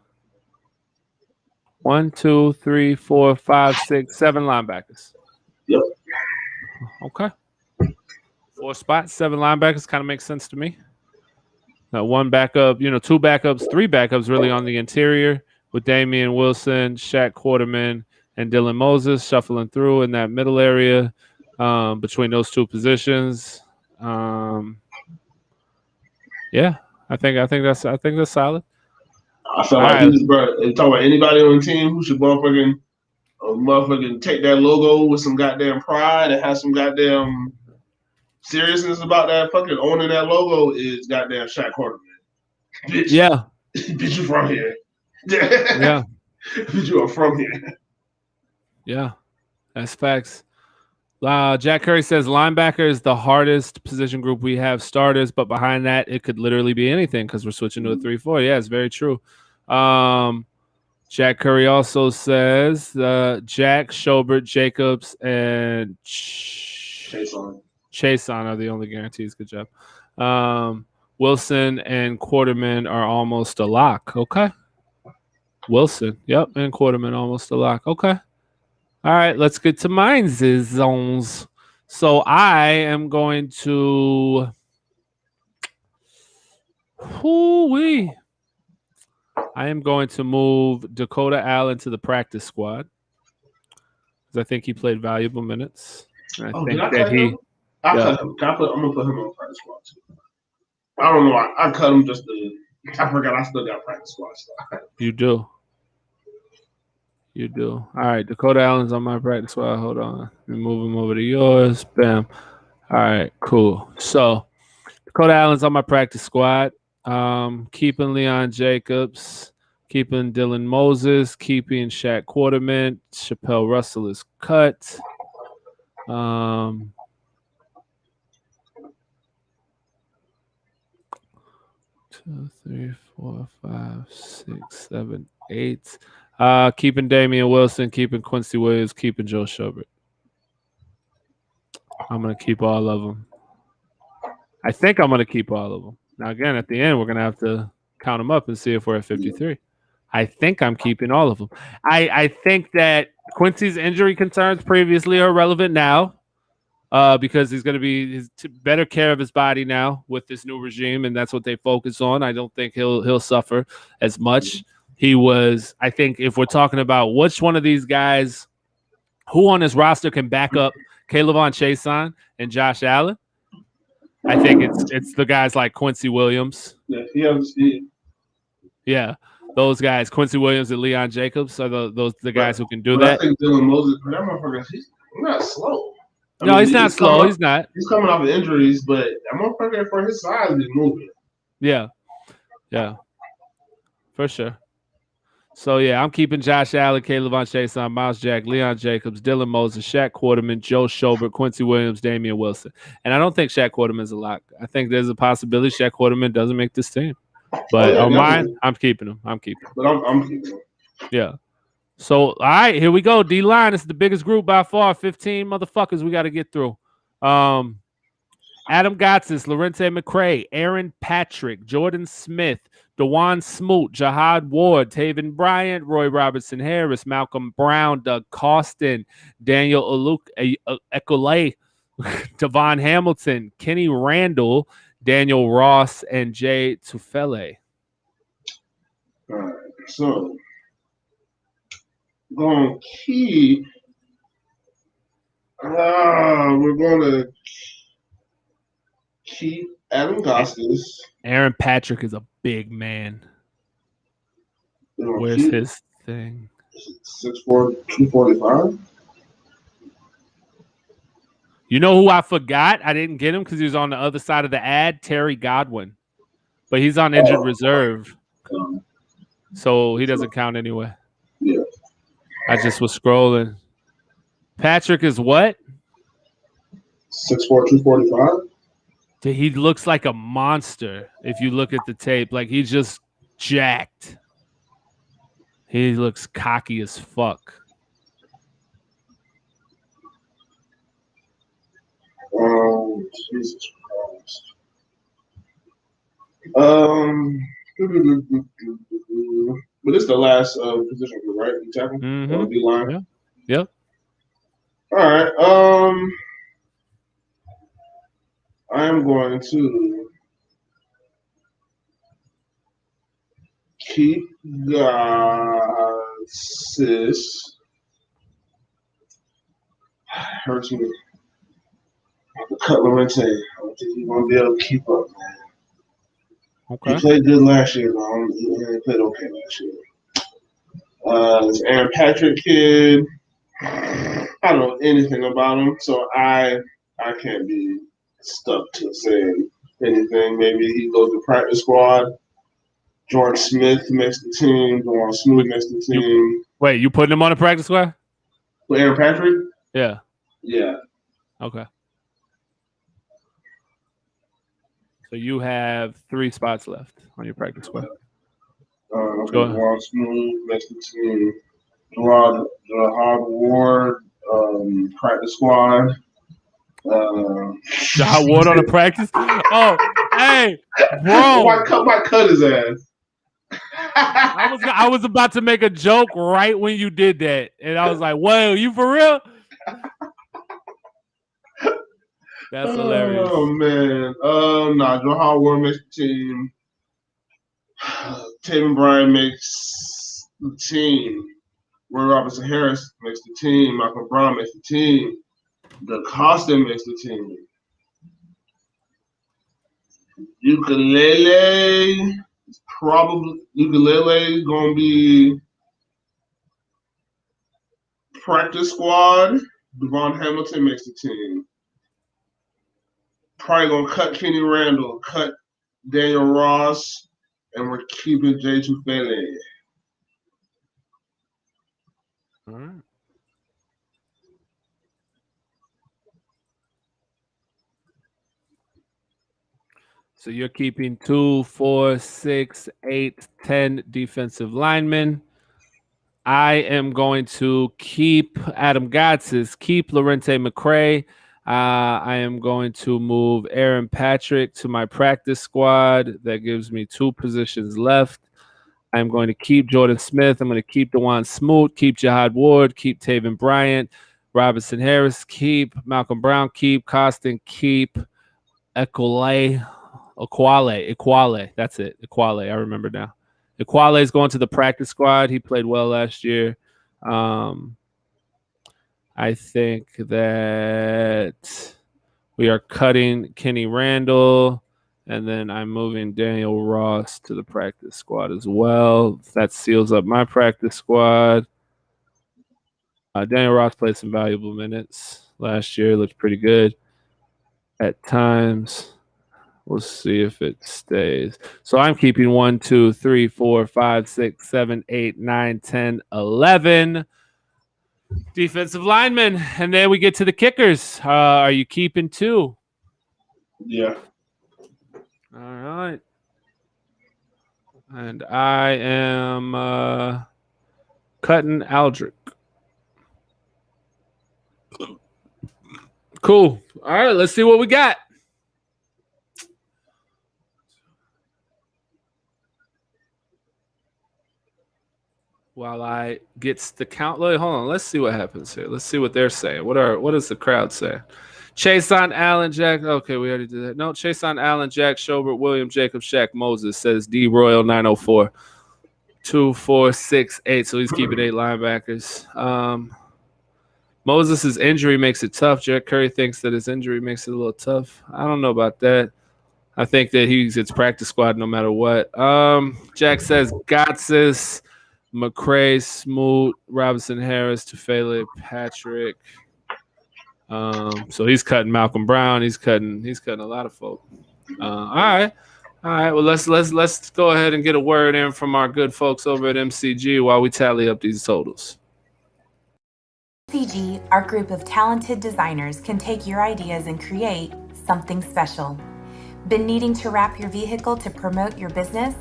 1, 2, 3, 4, 5, 6, 7 linebackers. Yep. Okay. 4 spots, 7 linebackers kind of makes sense to me. Now 1 backup, 2 backups, 3 backups really on the interior with Damian Wilson, Shaq Quarterman, and Dylan Moses shuffling through in that middle area between those 2 positions. Yeah, I think that's solid. I feel like this, bro. If you talk about anybody on the team who should motherfucking take that logo with some goddamn pride and have some goddamn seriousness about that fucking owning that logo is goddamn Shaq Quarterman. Bitch. Yeah. Bitch, you from here. Yeah. Bitch, you are from here. Yeah, that's facts. Jack Curry says linebacker is the hardest position group we have starters, but behind that, it could literally be anything because we're switching to a 3-4. Yeah, it's very true. Jack Curry also says Jack, Schobert, Jacobs, and Chase on are the only guarantees. Good job. Wilson and Quarterman are almost a lock. Okay. Wilson, yep, and Quarterman almost a lock. Okay. All right, let's get to mine's zones. So I am going to move Dakota Allen to the practice squad because I think he played valuable minutes. I'm gonna put him on the practice squad too. I don't know. I cut him just to. I forgot I still got practice squad stuff. You do. All right, Dakota Allen's on my practice squad. Hold on. Let me move him over to yours. Bam. All right, cool. So Dakota Allen's on my practice squad. Keeping Leon Jacobs, keeping Dylan Moses, keeping Shaq Quarterman. Chappelle Russell is cut. 2, 3, 4, 5, 6, 7, 8. Keeping Damian Wilson, keeping Quincy Williams, keeping Joe Schobert. I'm going to keep all of them. I think I'm going to keep all of them. Now, again, at the end, we're going to have to count them up and see if we're at 53. I think I'm keeping all of them. I think that Quincy's injury concerns previously are relevant now because he's going to be better care of his body now with this new regime, and that's what they focus on. I don't think he'll suffer as much. He was, I think, if we're talking about which one of these guys, who on his roster can back up Kayvon Chason and Josh Allen, I think it's the guys like Quincy Williams. Yeah, those guys, Quincy Williams and Leon Jacobs, are the guys who can do that. I think Dylan Moses, that motherfucker, he's not slow. He's not slow. He's not. He's coming off of injuries, but that motherfucker for his size is moving. Yeah, for sure. So, yeah, I'm keeping Josh Allen, Kayvon Chason, Miles Jack, Leon Jacobs, Dylan Moses, Shaq Quarterman, Joe Schobert, Quincy Williams, Damian Wilson. And I don't think Shaq Quarterman's a lock. I think there's a possibility Shaq Quarterman doesn't make this team. But on mine, I'm keeping him. But I'm keeping him. Yeah. So, all right, here we go. D-line is the biggest group by far. 15 motherfuckers we got to get through. Adam Gotsis, Lorente McCray, Aaron Patrick, Jordan Smith, Dewan Smoot, Jahad Ward, Taven Bryant, Roy Robertson Harris, Malcolm Brown, Doug Costin, Daniel Ekulay, Devon Hamilton, Kenny Randall, Daniel Ross, and Jay Tufele. All right, so going to keep. We're going to keep Adam Gostis. Aaron Patrick is a big man. Where's his thing? 6'4", 245. You know who I forgot? I didn't get him because he was on the other side of the ad. Terry Godwin, but he's on injured reserve, so he doesn't count anyway. Yeah, I just was scrolling. Patrick is what? 6'4", 245. He looks like a monster if you look at the tape. Like he's just jacked. He looks cocky as fuck. Jesus Christ. But this is the last position, right? You tackle? Mm-hmm. D-line. Yeah. Yep. All right. I am going to keep Sis. Hurts me. Cut Lawrence. I don't think he's going to be able to keep up, man. Okay. He played good last year, though. He played okay last year. This Aaron Patrick kid. I don't know anything about him, so I can't be stuck to saying anything. Maybe he goes to practice squad. Jordan Smith makes the team. Dewan Smoot makes the team. Wait, you putting him on a practice squad? With Aaron Patrick? Yeah. Yeah. Okay. So you have 3 spots left on your practice squad. Dewan Smoot makes the team. Jahad Ward, practice squad. Jahad Ward on the practice? Oh, hey, bro. Why cut his ass? I was about to make a joke right when you did that. And I was like, whoa, you for real? That's hilarious. Oh, man. Jahad Ward makes the team. Taven Bryant makes the team. Roy Robertson Harris makes the team. Malcolm Brown makes the team. Doug Costin makes the team. Ukulele gonna be practice squad. Devon Hamilton makes the team. Probably gonna cut Kenny Randall, cut Daniel Ross, and we're keeping Jay Tufele. All right. So you're keeping 2, 4, 6, 8, 10 defensive linemen. I am going to keep Adam Gotsis, keep Lorente McCray. I am going to move Aaron Patrick to my practice squad. That gives me 2 positions left. I'm going to keep Jordan Smith. I'm going to keep Dewan Smoot, keep Jahad Ward, keep Taven Bryant, Robertson Harris, keep Malcolm Brown, keep Costin, keep Equale. That's it. Equale. I remember now. Equale is going to the practice squad. He played well last year. I think that we are cutting Kenny Randall, and then I'm moving Daniel Ross to the practice squad as well. That seals up my practice squad. Daniel Ross played some valuable minutes last year. Looked pretty good at times. We'll see if it stays. So I'm keeping 1, 2, 3, 4, 5, 6, 7, 8, 9, 10, 11 defensive linemen. And then we get to the kickers. Are you keeping 2? Yeah. All right. And I am cutting Aldrich. Cool. All right, let's see what we got. while I gets the count. Hold on, let's see what happens here. Let's see what they're saying. What is the crowd saying? Chase on Allen, Jack. Okay, we already did that. No, Chase on Allen, Jack, Schobert, William, Jacob, Shaq, Moses, says D Royal 904. 2, 4, 6, 8. So he's keeping 8 linebackers. Moses' injury makes it tough. Jack Curry thinks that his injury makes it a little tough. I don't know about that. I think that it's practice squad no matter what. Jack says Gotsis, McCray, Smoot, Robinson Harris, Tufele, Patrick. So he's cutting Malcolm Brown. He's cutting a lot of folk. All right. Well, let's go ahead and get a word in from our good folks over at MCG while we tally up these totals. MCG, our group of talented designers, can take your ideas and create something special. Been needing to wrap your vehicle to promote your business?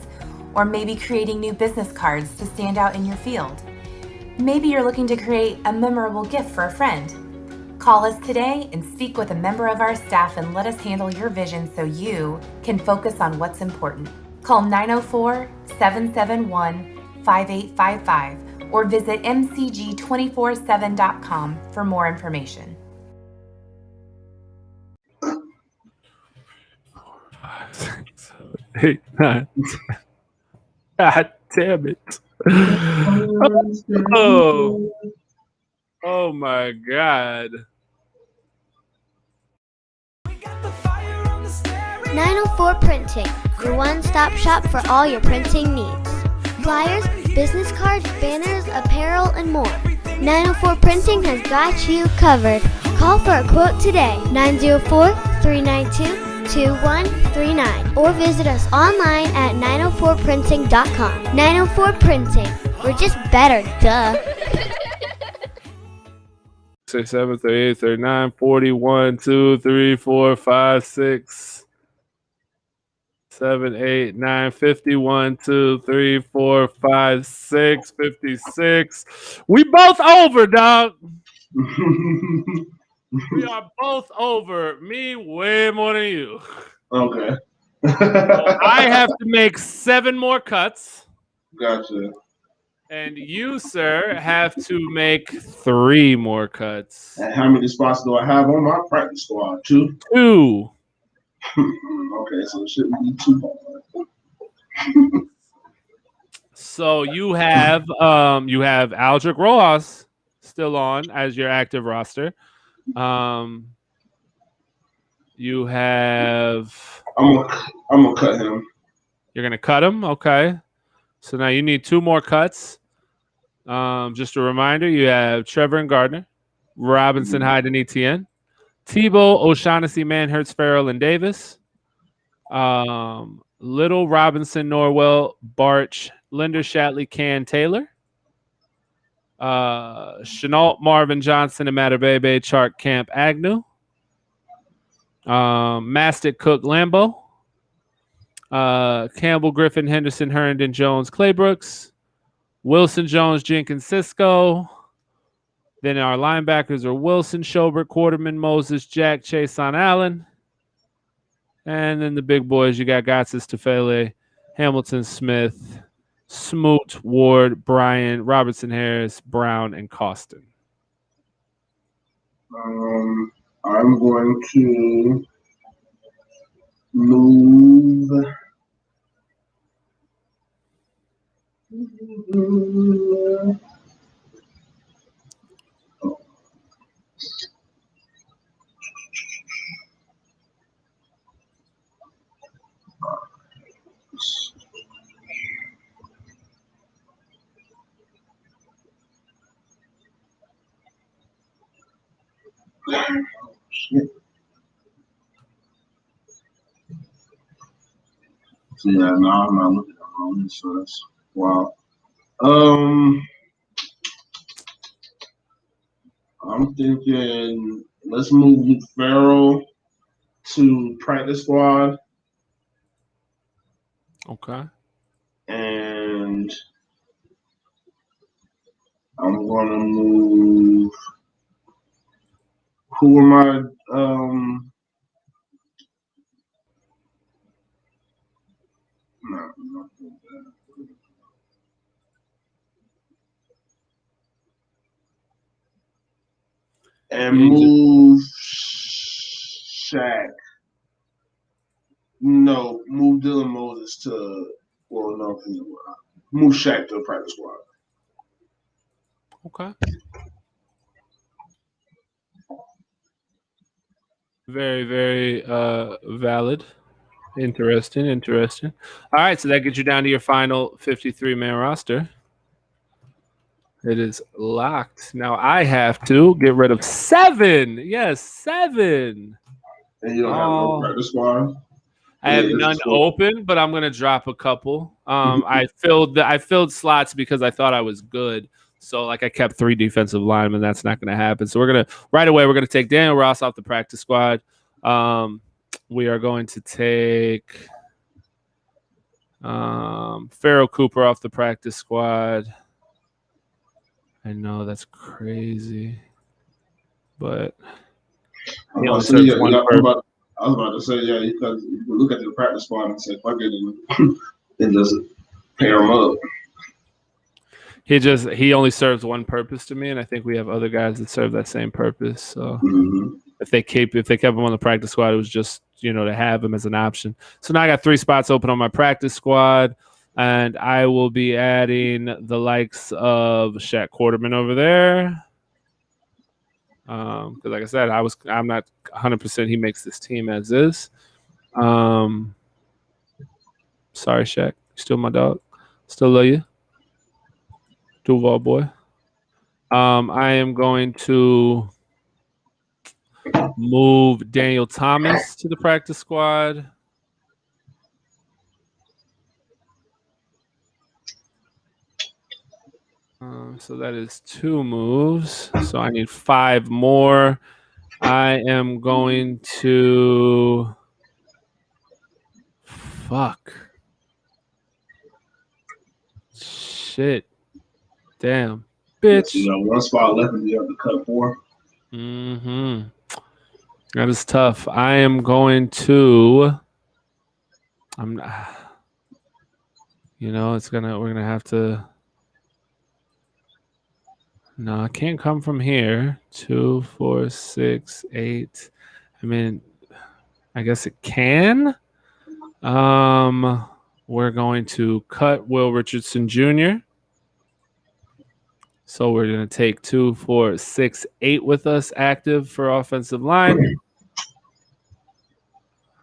Or maybe creating new business cards to stand out in your field? Maybe you're looking to create a memorable gift for a friend. Call us today and speak with a member of our staff and let us handle your vision so you can focus on what's important. Call 904-771-5855 or visit mcg247.com for more information. 5, 6, 7, 8, 9, 10. God damn it. Oh my God. 904 Printing, your one-stop shop for all your printing needs. Flyers, business cards, banners, apparel, and more. 904 Printing has got you covered. Call for a quote today, 904-392-2139, or visit us online at 904printing.com. 904 Printing, we're just better, duh. 6, 7, 38, 39, 40, 1, 2, 3, 4, 5, 6, 7, 8, 9, 50, 1, 2, 3, 4, 5, 6, 56. We both over, dog. We are both over. Me way more than you. Okay. I have to make 7 more cuts. Gotcha. And you, sir, have to make 3 more cuts. And how many spots do I have on my practice squad? 2? 2. Okay, so it shouldn't be too hard. So you have Aldrich Rojas still on as your active roster. You have. I'm gonna cut him. You're gonna cut him, okay? So now you need 2 more cuts. Just a reminder: you have Trevor and Gardner, Robinson, Hyde, and Etienne, Tebow, O'Shaughnessy, Manhurst, Farrell, and Davis. Little, Robinson, Norwell, Barch, Linder, Shatley, Can, Taylor. Chenault, Marvin, Johnson, and Matabebe, Chark, Camp, Agnew. Mastic, Cook, Lambeau. Campbell, Griffin, Henderson, Herndon, Jones, Claybrooks. Wilson, Jones, Jenkins, Cisco. Then our linebackers are Wilson, Schobert, Quarterman, Moses, Jack, Chase on Allen. And then the big boys, you got Gotsis, Tufele, Hamilton, Smith, Smoot, Ward, Bryan, Robertson, Harris, Brown, and Costin. I'm going to move. So yeah, no, I'm not looking at all this, so that's wow. I'm thinking let's move Luke Farrell to practice squad. Okay. And I'm gonna move. Who am I? No, And move Shaq. No, move Dylan Moses to. Well, no, move Shaq to the practice squad. Okay. Very, very valid. Interesting. All right, so that gets you down to your final 53-man roster. It is locked. Now I have to get rid of 7. Yes, 7. And you don't have no practice squad? I have none open, but I'm gonna drop a couple. I filled slots because I thought I was good. So like I kept 3 defensive linemen. That's not gonna happen. So we're gonna take Daniel Ross off the practice squad. We are going to take Pharaoh Cooper off the practice squad. I know that's crazy, but I was about to say, yeah, because you can look at the practice squad and say, fuck it, and just pair them up. He only serves one purpose to me, and I think we have other guys that serve that same purpose. So if they kept him on the practice squad, it was just to have him as an option. So now I got 3 spots open on my practice squad, and I will be adding the likes of Shaq Quarterman over there. Because like I said, I'm not 100% he makes this team as is. Sorry, Shaq, you're still my dog. Still love you. Duval boy. I am going to move Daniel Thomas to the practice squad. So that is 2 moves. So I need 5 more. I am going to shit. Damn. Bitch. You got 1 spot left and you have to cut 4. That is tough. I am going to we're gonna have to. No, I can't come from here. 2, 4, 6, 8. I mean, I guess it can. We're going to cut Will Richardson Jr. So we're going to take 2, 4, 6, 8 with us active for offensive line.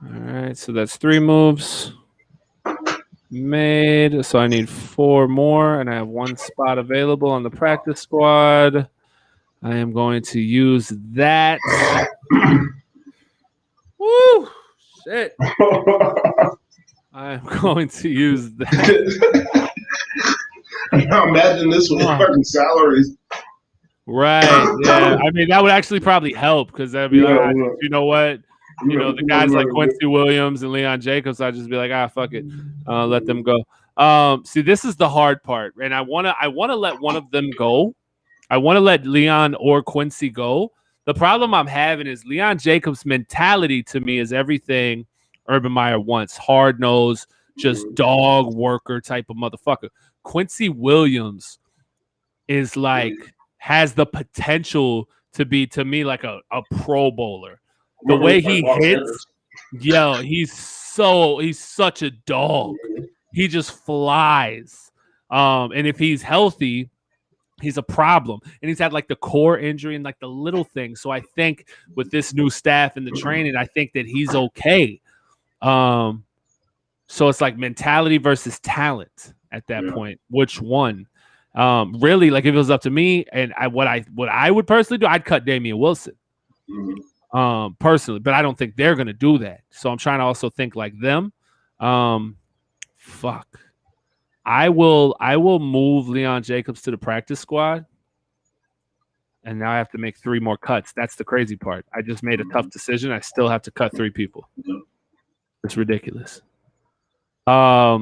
All right, so that's 3 moves made. So I need 4 more, and I have 1 spot available on the practice squad. I am going to use that. Woo! Shit. I am going to use that. Now imagine this with fucking salaries. Right. Yeah. I mean, that would actually probably help because that'd be like, you know what? The guys like Quincy Williams and Leon Jacobs, I'd just be like, fuck it. Let them go. See, this is the hard part. And I wanna let one of them go. I want to let Leon or Quincy go. The problem I'm having is Leon Jacobs' mentality to me is everything Urban Meyer wants. Hard-nosed, just dog worker type of motherfucker. Quincy Williams is has the potential to be, to me, like a Pro Bowler. The way he hits, he's such a dog. He just flies. And if he's healthy, he's a problem. And he's had the core injury and the little things. So I think with this new staff and the training, I think that he's okay. So it's mentality versus talent at that point. Which one? Really, if it was up to me and what I would personally do, I'd cut Damian Wilson. Personally, but I don't think they're gonna do that. So I'm trying to also think like them. I will move Leon Jacobs to the practice squad, and now I have to make 3 more cuts. That's the crazy part. I just made a tough decision. I still have to cut 3 people. It's ridiculous. I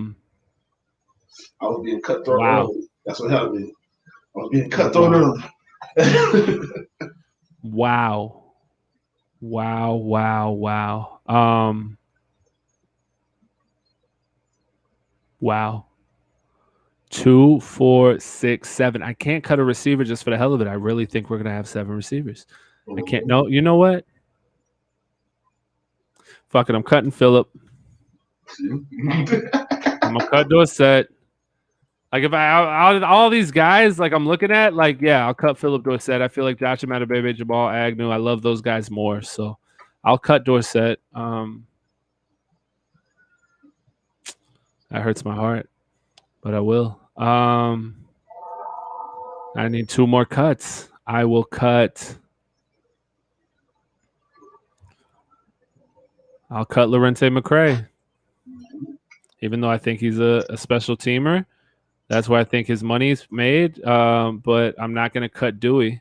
was being cutthroat early. That's what happened. I was being cutthroat early. Wow. 2, 4, 6, 7. I can't cut a receiver just for the hell of it. I really think we're gonna have 7 receivers. I can't. No, you know what? Fuck it. I'm cutting Phillip. I'm gonna cut Dorsett. Like if all these guys like I'm looking at, like I'll cut Phillip Dorsett. I feel like Josh Amadubebe, Jamal Agnew. I love those guys more, so I'll cut Dorsett. That hurts my heart, but I will. I need 2 more cuts. I will cut. I'll cut Lorente McCray, even though I think he's a special teamer. That's where I think his money's made. But I'm not going to cut Dewey.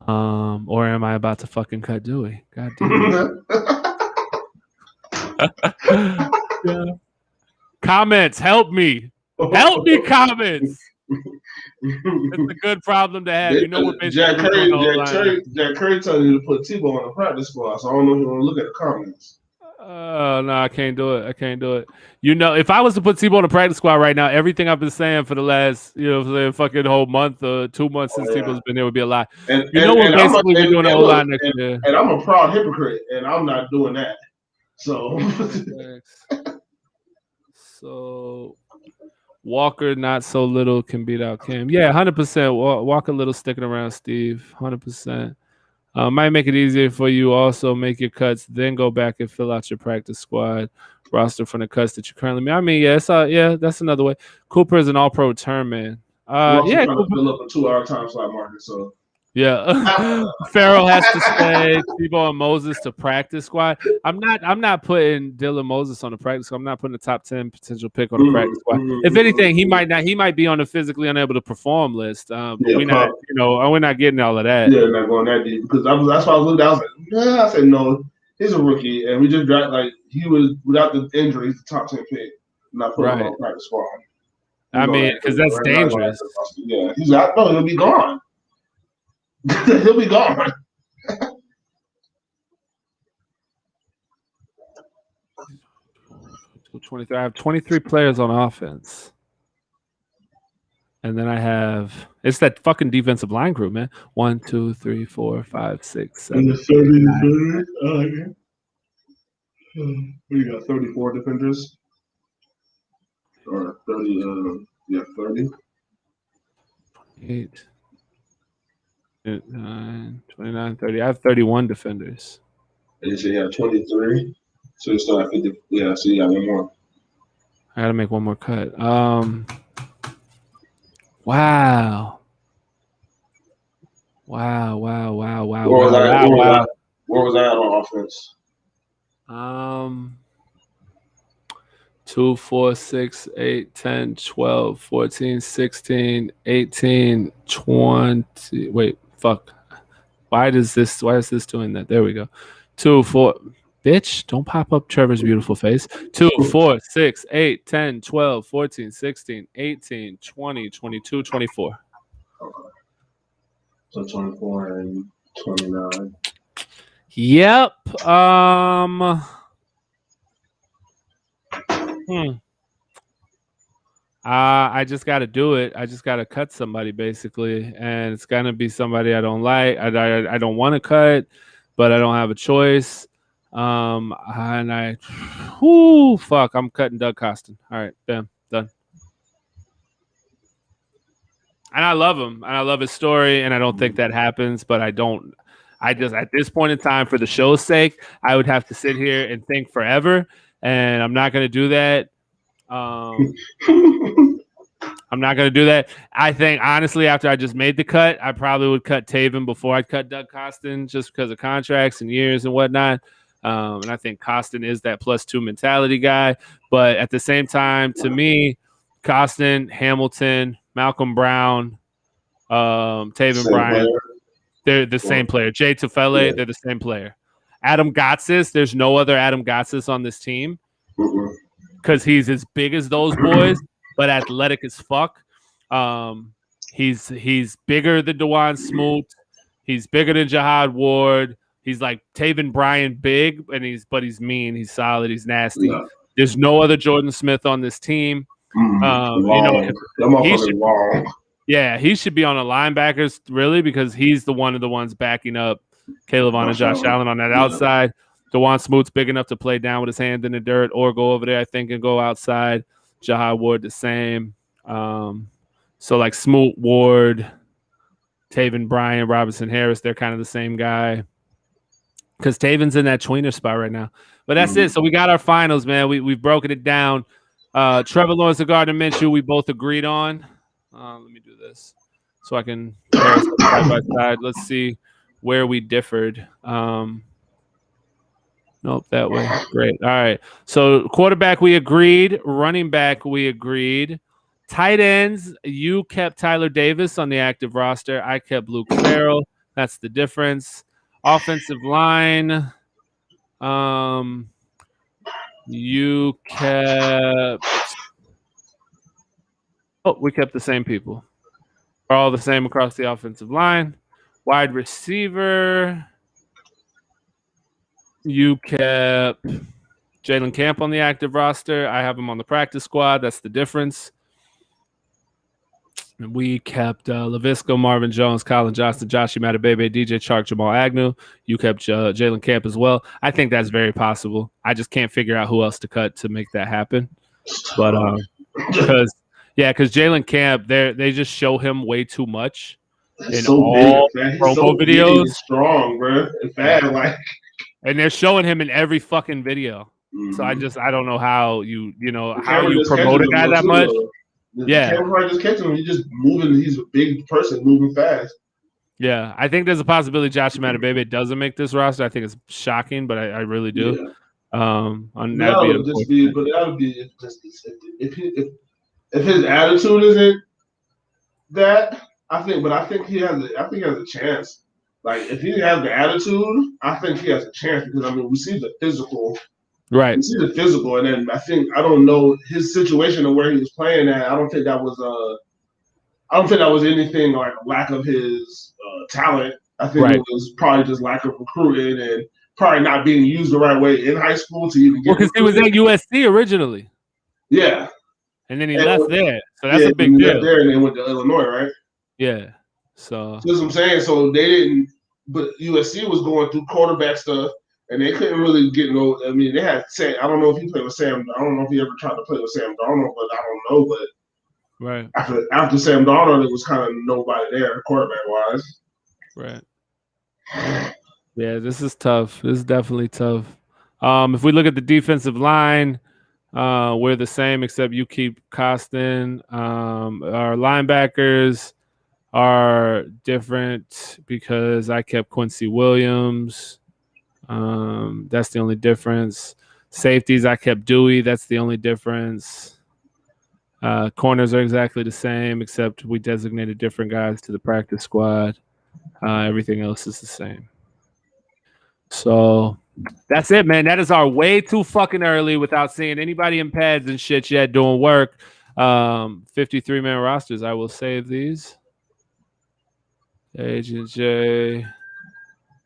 Or am I about to fucking cut Dewey? God damn it. Yeah. Comments, help me. Help me, comments. It's a good problem to have. You know what? Jack Curry telling you to put Tebow on the practice squad, so I don't know if you want to look at the comments. No, I can't do it. You know, if I was to put Tebow on the practice squad right now, everything I've been saying for the last, fucking whole month or 2 months since Tebow's been there would be a lie. And we're basically doing the O-line next year. And I'm a proud hypocrite, and I'm not doing that. So, so Walker, not so little, can beat out Cam. Yeah, 100%. Walker little sticking around, Steve. 100%. Might make it easier for you. Also, make your cuts, then go back and fill out your practice squad roster from the cuts that you currently made. I mean, that's another way. Cooper is an All-Pro return man. Trying to fill up a 2-hour time slot market. So Farrell has to stay. Tebow and Moses to practice squad. I'm not putting Dylan Moses on the practice squad. I'm not putting the top 10 potential pick on the practice squad. If anything, he might be on the physically unable to perform list. But we're not getting all of that. Yeah, not going that deep because that's why I was looking. I was like, I said no, he's a rookie, and we just got he was without the injury, he's the top 10 pick. Not putting him on the practice squad. I mean, because that's dangerous. Yeah, he's out. No, he'll be gone. He'll be gone. 23. I have 23 players on offense. And then I have it's that fucking defensive line group, man. 1, 2, 3, 4, 5, 6, 7. You got 34 defenders. Or 30, 30. 8, 9, 29, 30. I have 31 defenders. And so you have 23. So you still have 50. Yeah, so you got one more. I gotta make one more cut. Wow. Wow. Where was I at on offense? 2, 4, 6, 8, 10, 12, 14, 16, 18, 20. Wait, fuck. Why is this doing that? There we go. 2, 4. Bitch, don't pop up Trevor's beautiful face. 2, 4, 6, 8, 10, 12, 14, 16, 18, 20, 22, 24. Okay. So 24 and 29. Yep. I just got to do it. I just got to cut somebody basically, and it's gonna be somebody I don't like. I don't want to cut, but I don't have a choice. And I'm cutting Doug Costin. All right, bam, done. And I love him, and I love his story, and I don't think that happens, but I just at this point in time, for the show's sake, I would have to sit here and think forever, and I'm not going to do that. I'm not going to do that. I think, honestly, after I just made the cut, I probably would cut Taven before I'd cut Doug Costin just because of contracts and years and whatnot. And I think Costin is that +2 mentality guy. But at the same time, to me, Costin, Hamilton, Malcolm Brown, Taven Bryan, they're the same player. Jay Tufele, they're the same player. Adam Gotsis, there's no other Adam Gotsis on this team because he's as big as those boys, but athletic as fuck. He's bigger than DeJuan Smoot. He's bigger than Jihad Ward. He's like Taven Bryan big, but he's mean. He's solid. He's nasty. Yeah. There's no other Jordan Smith on this team. Yeah, he should be on the linebackers, really, because he's one of the ones backing up Caleb Vaughn and Josh Allen on that outside. DeJuan Smoot's big enough to play down with his hand in the dirt or go over there, I think, and go outside. Jahai Ward the same. So like Smoot, Ward, Taven Bryan, Robinson Harris, they're kind of the same guy. Because Taven's in that tweener spot right now. But that's it. So we got our finals, man. We've broken it down. Trevor Lawrence and Gardner Minshew, we both agreed on. Let me do this so I can compare us side by side. Let's see where we differed. Nope, that way. Great. All right. So quarterback, we agreed. Running back, we agreed. Tight ends, you kept Tyler Davis on the active roster. I kept Luke Farrell. That's the difference. Offensive line, you kept. Oh, we kept the same people. We're all the same across the offensive line. Wide receiver, you kept Jalen Camp on the active roster. I have him on the practice squad. That's the difference. We kept Lavisco, Marvin Jones, Colin Johnson, Josh Imadabebe, DJ Chark, Jamal Agnew. You kept Jalen Camp as well. I think that's very possible. I just can't figure out who else to cut to make that happen. But because Jalen Camp, they just show him way too much in so all big, man. promo videos. He's strong, bro, and fast, and they're showing him in every fucking video. So I don't know how you how you promote a guy that much. The camera just catching him. He's just moving. He's a big person moving fast. Yeah, I think there's a possibility Josh Imadabebe doesn't make this roster. I think it's shocking, but I really do. Yeah. That would be just if his attitude isn't that. I think he has a chance. Like if he has the attitude, I think he has a chance because we see the physical. Right. You see the physical, and then I don't know his situation and where he was playing at. I don't think that was anything like a lack of his talent. I think it was probably just lack of recruiting and probably not being used the right way in high school to even get. Because he was at USC originally. Yeah. And then he left there, so that's a big deal. Left there and then went to Illinois, right? Yeah. So that's what I'm saying. So they didn't, but USC was going through quarterback stuff. And they couldn't really get no. I mean, they had Sam. I don't know if he played with Sam. I don't know if he ever tried to play with Sam Darnold, but I don't know. But right after Sam Darnold, it was kind of nobody there, quarterback wise. Right. Yeah, this is tough. This is definitely tough. If we look at the defensive line, we're the same except you keep Costin. Our linebackers are different because I kept Quincy Williams. That's the only difference. Safeties, I kept Dewey. That's the only difference. Corners are exactly the same, except we designated different guys to the practice squad. Everything else is the same. So that's it, man. That is our way too fucking early without seeing anybody in pads and shit yet doing work. 53-man rosters. I will save these. Agent J.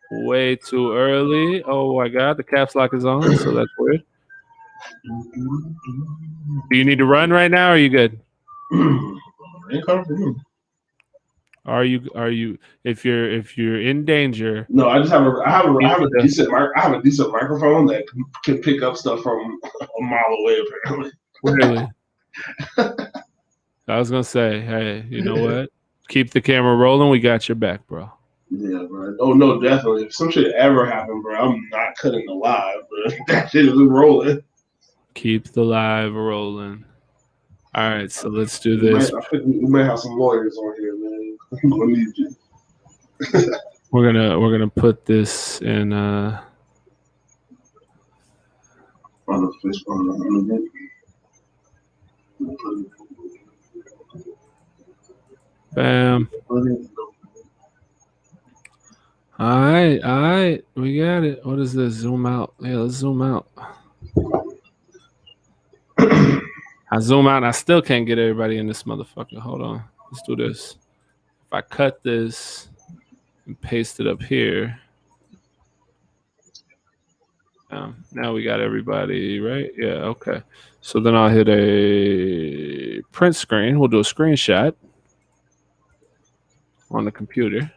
Way too early. Oh my God, the caps lock is on, so that's weird. Do you need to run right now? Or are you good? Are you? If you're in danger? No, I have a decent microphone that can pick up stuff from a mile away. Apparently. Really? I was gonna say, hey, you know what? Keep the camera rolling. We got your back, bro. Yeah, bro. Oh no, definitely. If some shit ever happened, bro, I'm not cutting the live, bro. That shit is rolling. Keep the live rolling. All right, so let's do this. We might have some lawyers on here, man. I'm gonna need you. We're gonna put this in. Bam. All right, we got it. What is this? Zoom out. Yeah, let's zoom out. I zoom out and I still can't get everybody in this motherfucker. Hold on. Let's do this. If I cut this and paste it up here. Now we got everybody, right? Yeah, okay. So then I'll hit a print screen. We'll do a screenshot. on the computer.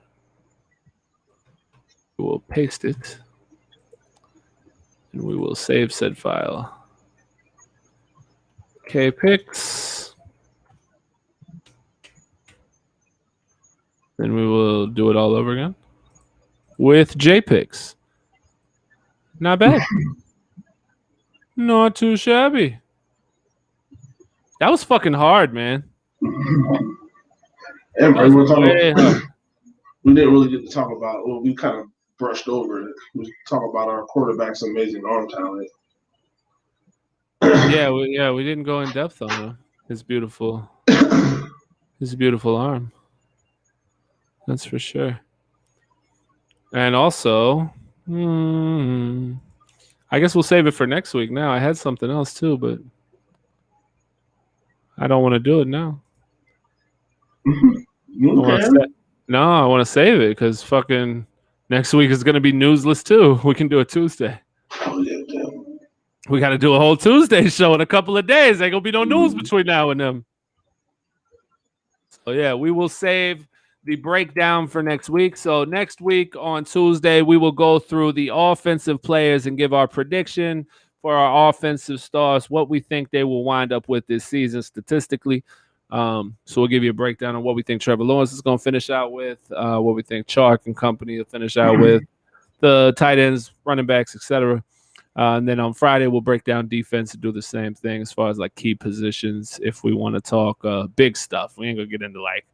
We will paste it. And we will save said file. Okay, picks. Then we will do it all over again with JPix. Not bad. Not too shabby. That was fucking hard, man. And we didn't really get to talk about. Well, we kind of brushed over it. We talk about our quarterback's amazing arm talent. we didn't go in depth on him. His beautiful arm. That's for sure. And also, I guess we'll save it for next week now. I had something else too, but I don't want to do it now. Okay. I want to save it because fucking next week is going to be newsless too. We can do it Tuesday. Oh, yeah. We got to do a whole Tuesday show in a couple of days. Ain't going to be no news between now and then. So, yeah, we will save the breakdown for next week. So, next week on Tuesday, we will go through the offensive players and give our prediction for our offensive stars, what we think they will wind up with this season statistically. So we'll give you a breakdown on what we think Trevor Lawrence is going to finish out with, what we think Chark and company will finish out with, the tight ends, running backs, etc. And then on Friday, we'll break down defense and do the same thing as far as like key positions if we want to talk big stuff. We ain't going to get into like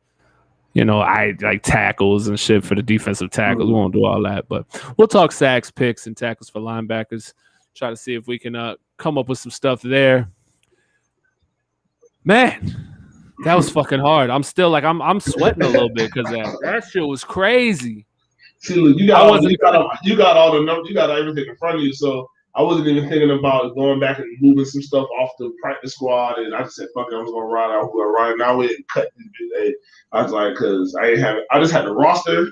tackles and shit for the defensive tackles. We won't do all that, but we'll talk sacks, picks, and tackles for linebackers. Try to see if we can come up with some stuff there. Man. That was fucking hard. I'm still like I'm sweating a little bit because that shit was crazy. See, look, you got all the numbers, you got everything in front of you. So I wasn't even thinking about going back and moving some stuff off the practice squad. And I just said, "Fuck it, I was gonna ride out. We're riding out with and cut this bitch." I was like, because I just had the roster,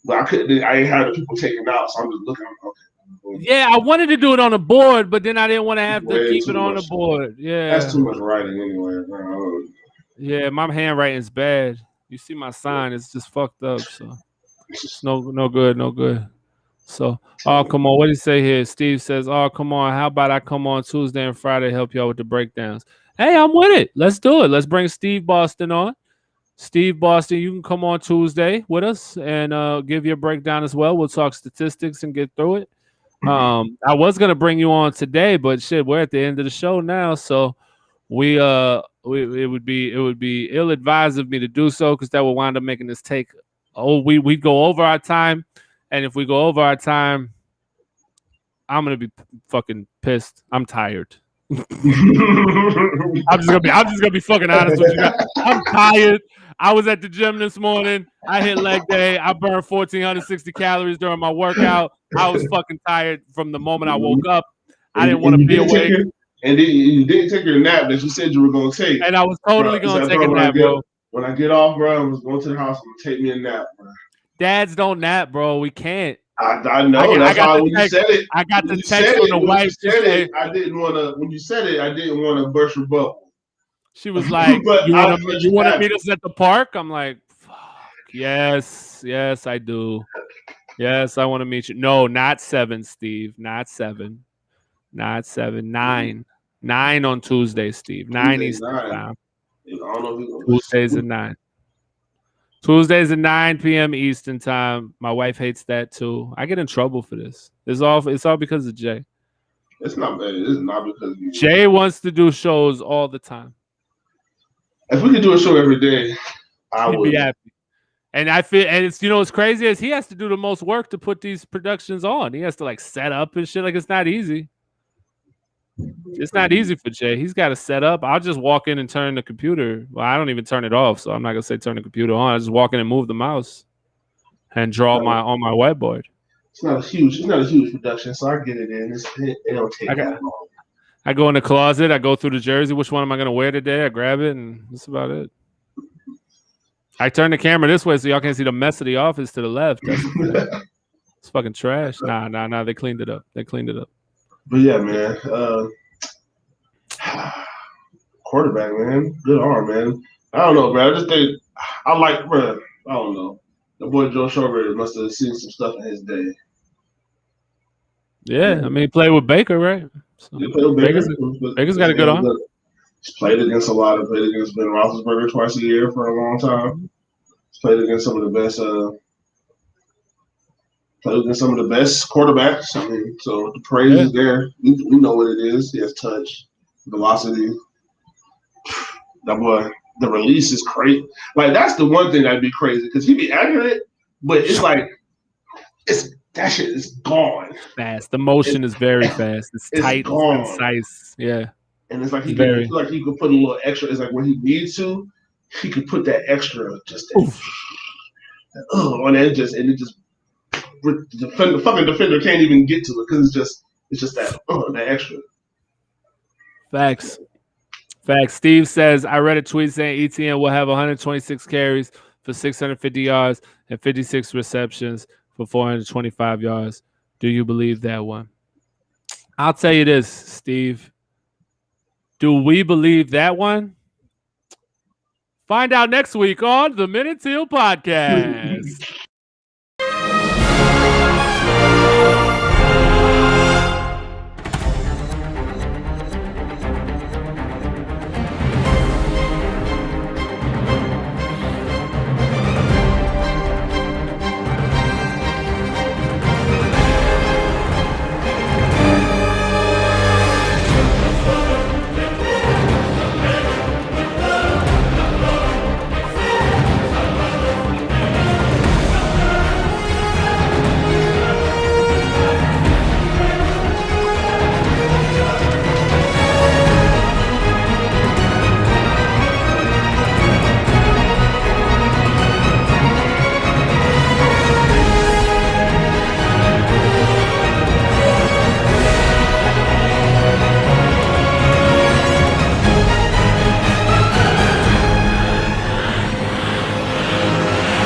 but I ain't had the people taken out. So I'm just looking. Okay. Yeah, I wanted to do it on the board, but then I didn't want to have to keep it on the board. Yeah, that's too much writing anyway. Yeah, my handwriting's bad. You see my sign, it's just fucked up. So it's no good. So, oh, come on. What did he say here? Steve says, oh, come on. How about I come on Tuesday and Friday, help y'all with the breakdowns? Hey, I'm with it. Let's do it. Let's bring Steve Boston on. Steve Boston, you can come on Tuesday with us and give your breakdown as well. We'll talk statistics and get through it. I was going to bring you on today, but shit, we're at the end of the show now. So it would be ill-advised of me to do so because that would wind up making this take. We'd go over our time, and if we go over our time, I'm gonna be fucking pissed. I'm tired. I'm just gonna be fucking honest with you. I'm tired. I was at the gym this morning. I hit leg day. I burned 1,460 calories during my workout. I was fucking tired from the moment I woke up. I didn't want to be awake. And then you didn't take your nap that you said you were going to take. And I was totally going to take a nap, bro. When I get off, bro, I was going to the house. I'm going to take me a nap, bro. Dads don't nap, bro. We can't. I know. That's why when you said it. I got the text from the wife. I didn't want to. When you said it, I didn't want to burst your bubble. She was like, "You want to meet us at the park?" I'm like, "Fuck, yes, I do. Yes, I want to meet you." No, not 7, Steve. Not 7. 9. 9 on Tuesday, Steve. 9 Eastern time. Tuesdays at 9. Tuesdays at 9 p.m. Eastern time. My wife hates that too. I get in trouble for this. It's all because of Jay. It's not because of you. Jay wants to do shows all the time. If we could do a show every day, I would be happy. And I feel, and it's what's crazy is he has to do the most work to put these productions on. He has to like set up and shit. Like it's not easy. It's not easy for Jay. He's got to set up. I'll just walk in and turn the computer. Well, I don't even turn it off, so I'm not gonna say turn the computer on. I just walk in and move the mouse and draw on my whiteboard. It's not a huge production, so I get it in. It don't take that long. I go in the closet. I go through the jersey. Which one am I gonna wear today? I grab it, and that's about it. I turn the camera this way so y'all can see the mess of the office to the left. It's fucking trash. Nah. They cleaned it up. But yeah, man. Quarterback, man. Good arm, man. I don't know, bro. I just think I don't know. The boy Joe Schobert must have seen some stuff in his day. Yeah, I mean, he played with Baker, right? So He played with Baker. Baker's got a good arm. He's played against played against Ben Roethlisberger twice a year for a long time. He's played against some of the best quarterbacks. I mean, so the praise is there. We know what it is. He has touch, velocity. That boy, the release is crazy. Like, that's the one thing that'd be crazy because he'd be accurate, but it's like that shit is gone. Fast. The motion is very fast. It's tight, gone. It's concise. Yeah. And it's like he could put a little extra. It's like when he needs to, he could put that extra just on it just the fucking defender can't even get to it because it's just that extra. Facts. Steve says, I read a tweet saying ETN will have 126 carries for 650 yards and 56 receptions for 425 yards. Do you believe that one? I'll tell you this, Steve. Do we believe that one? Find out next week on the Minute Teal Podcast.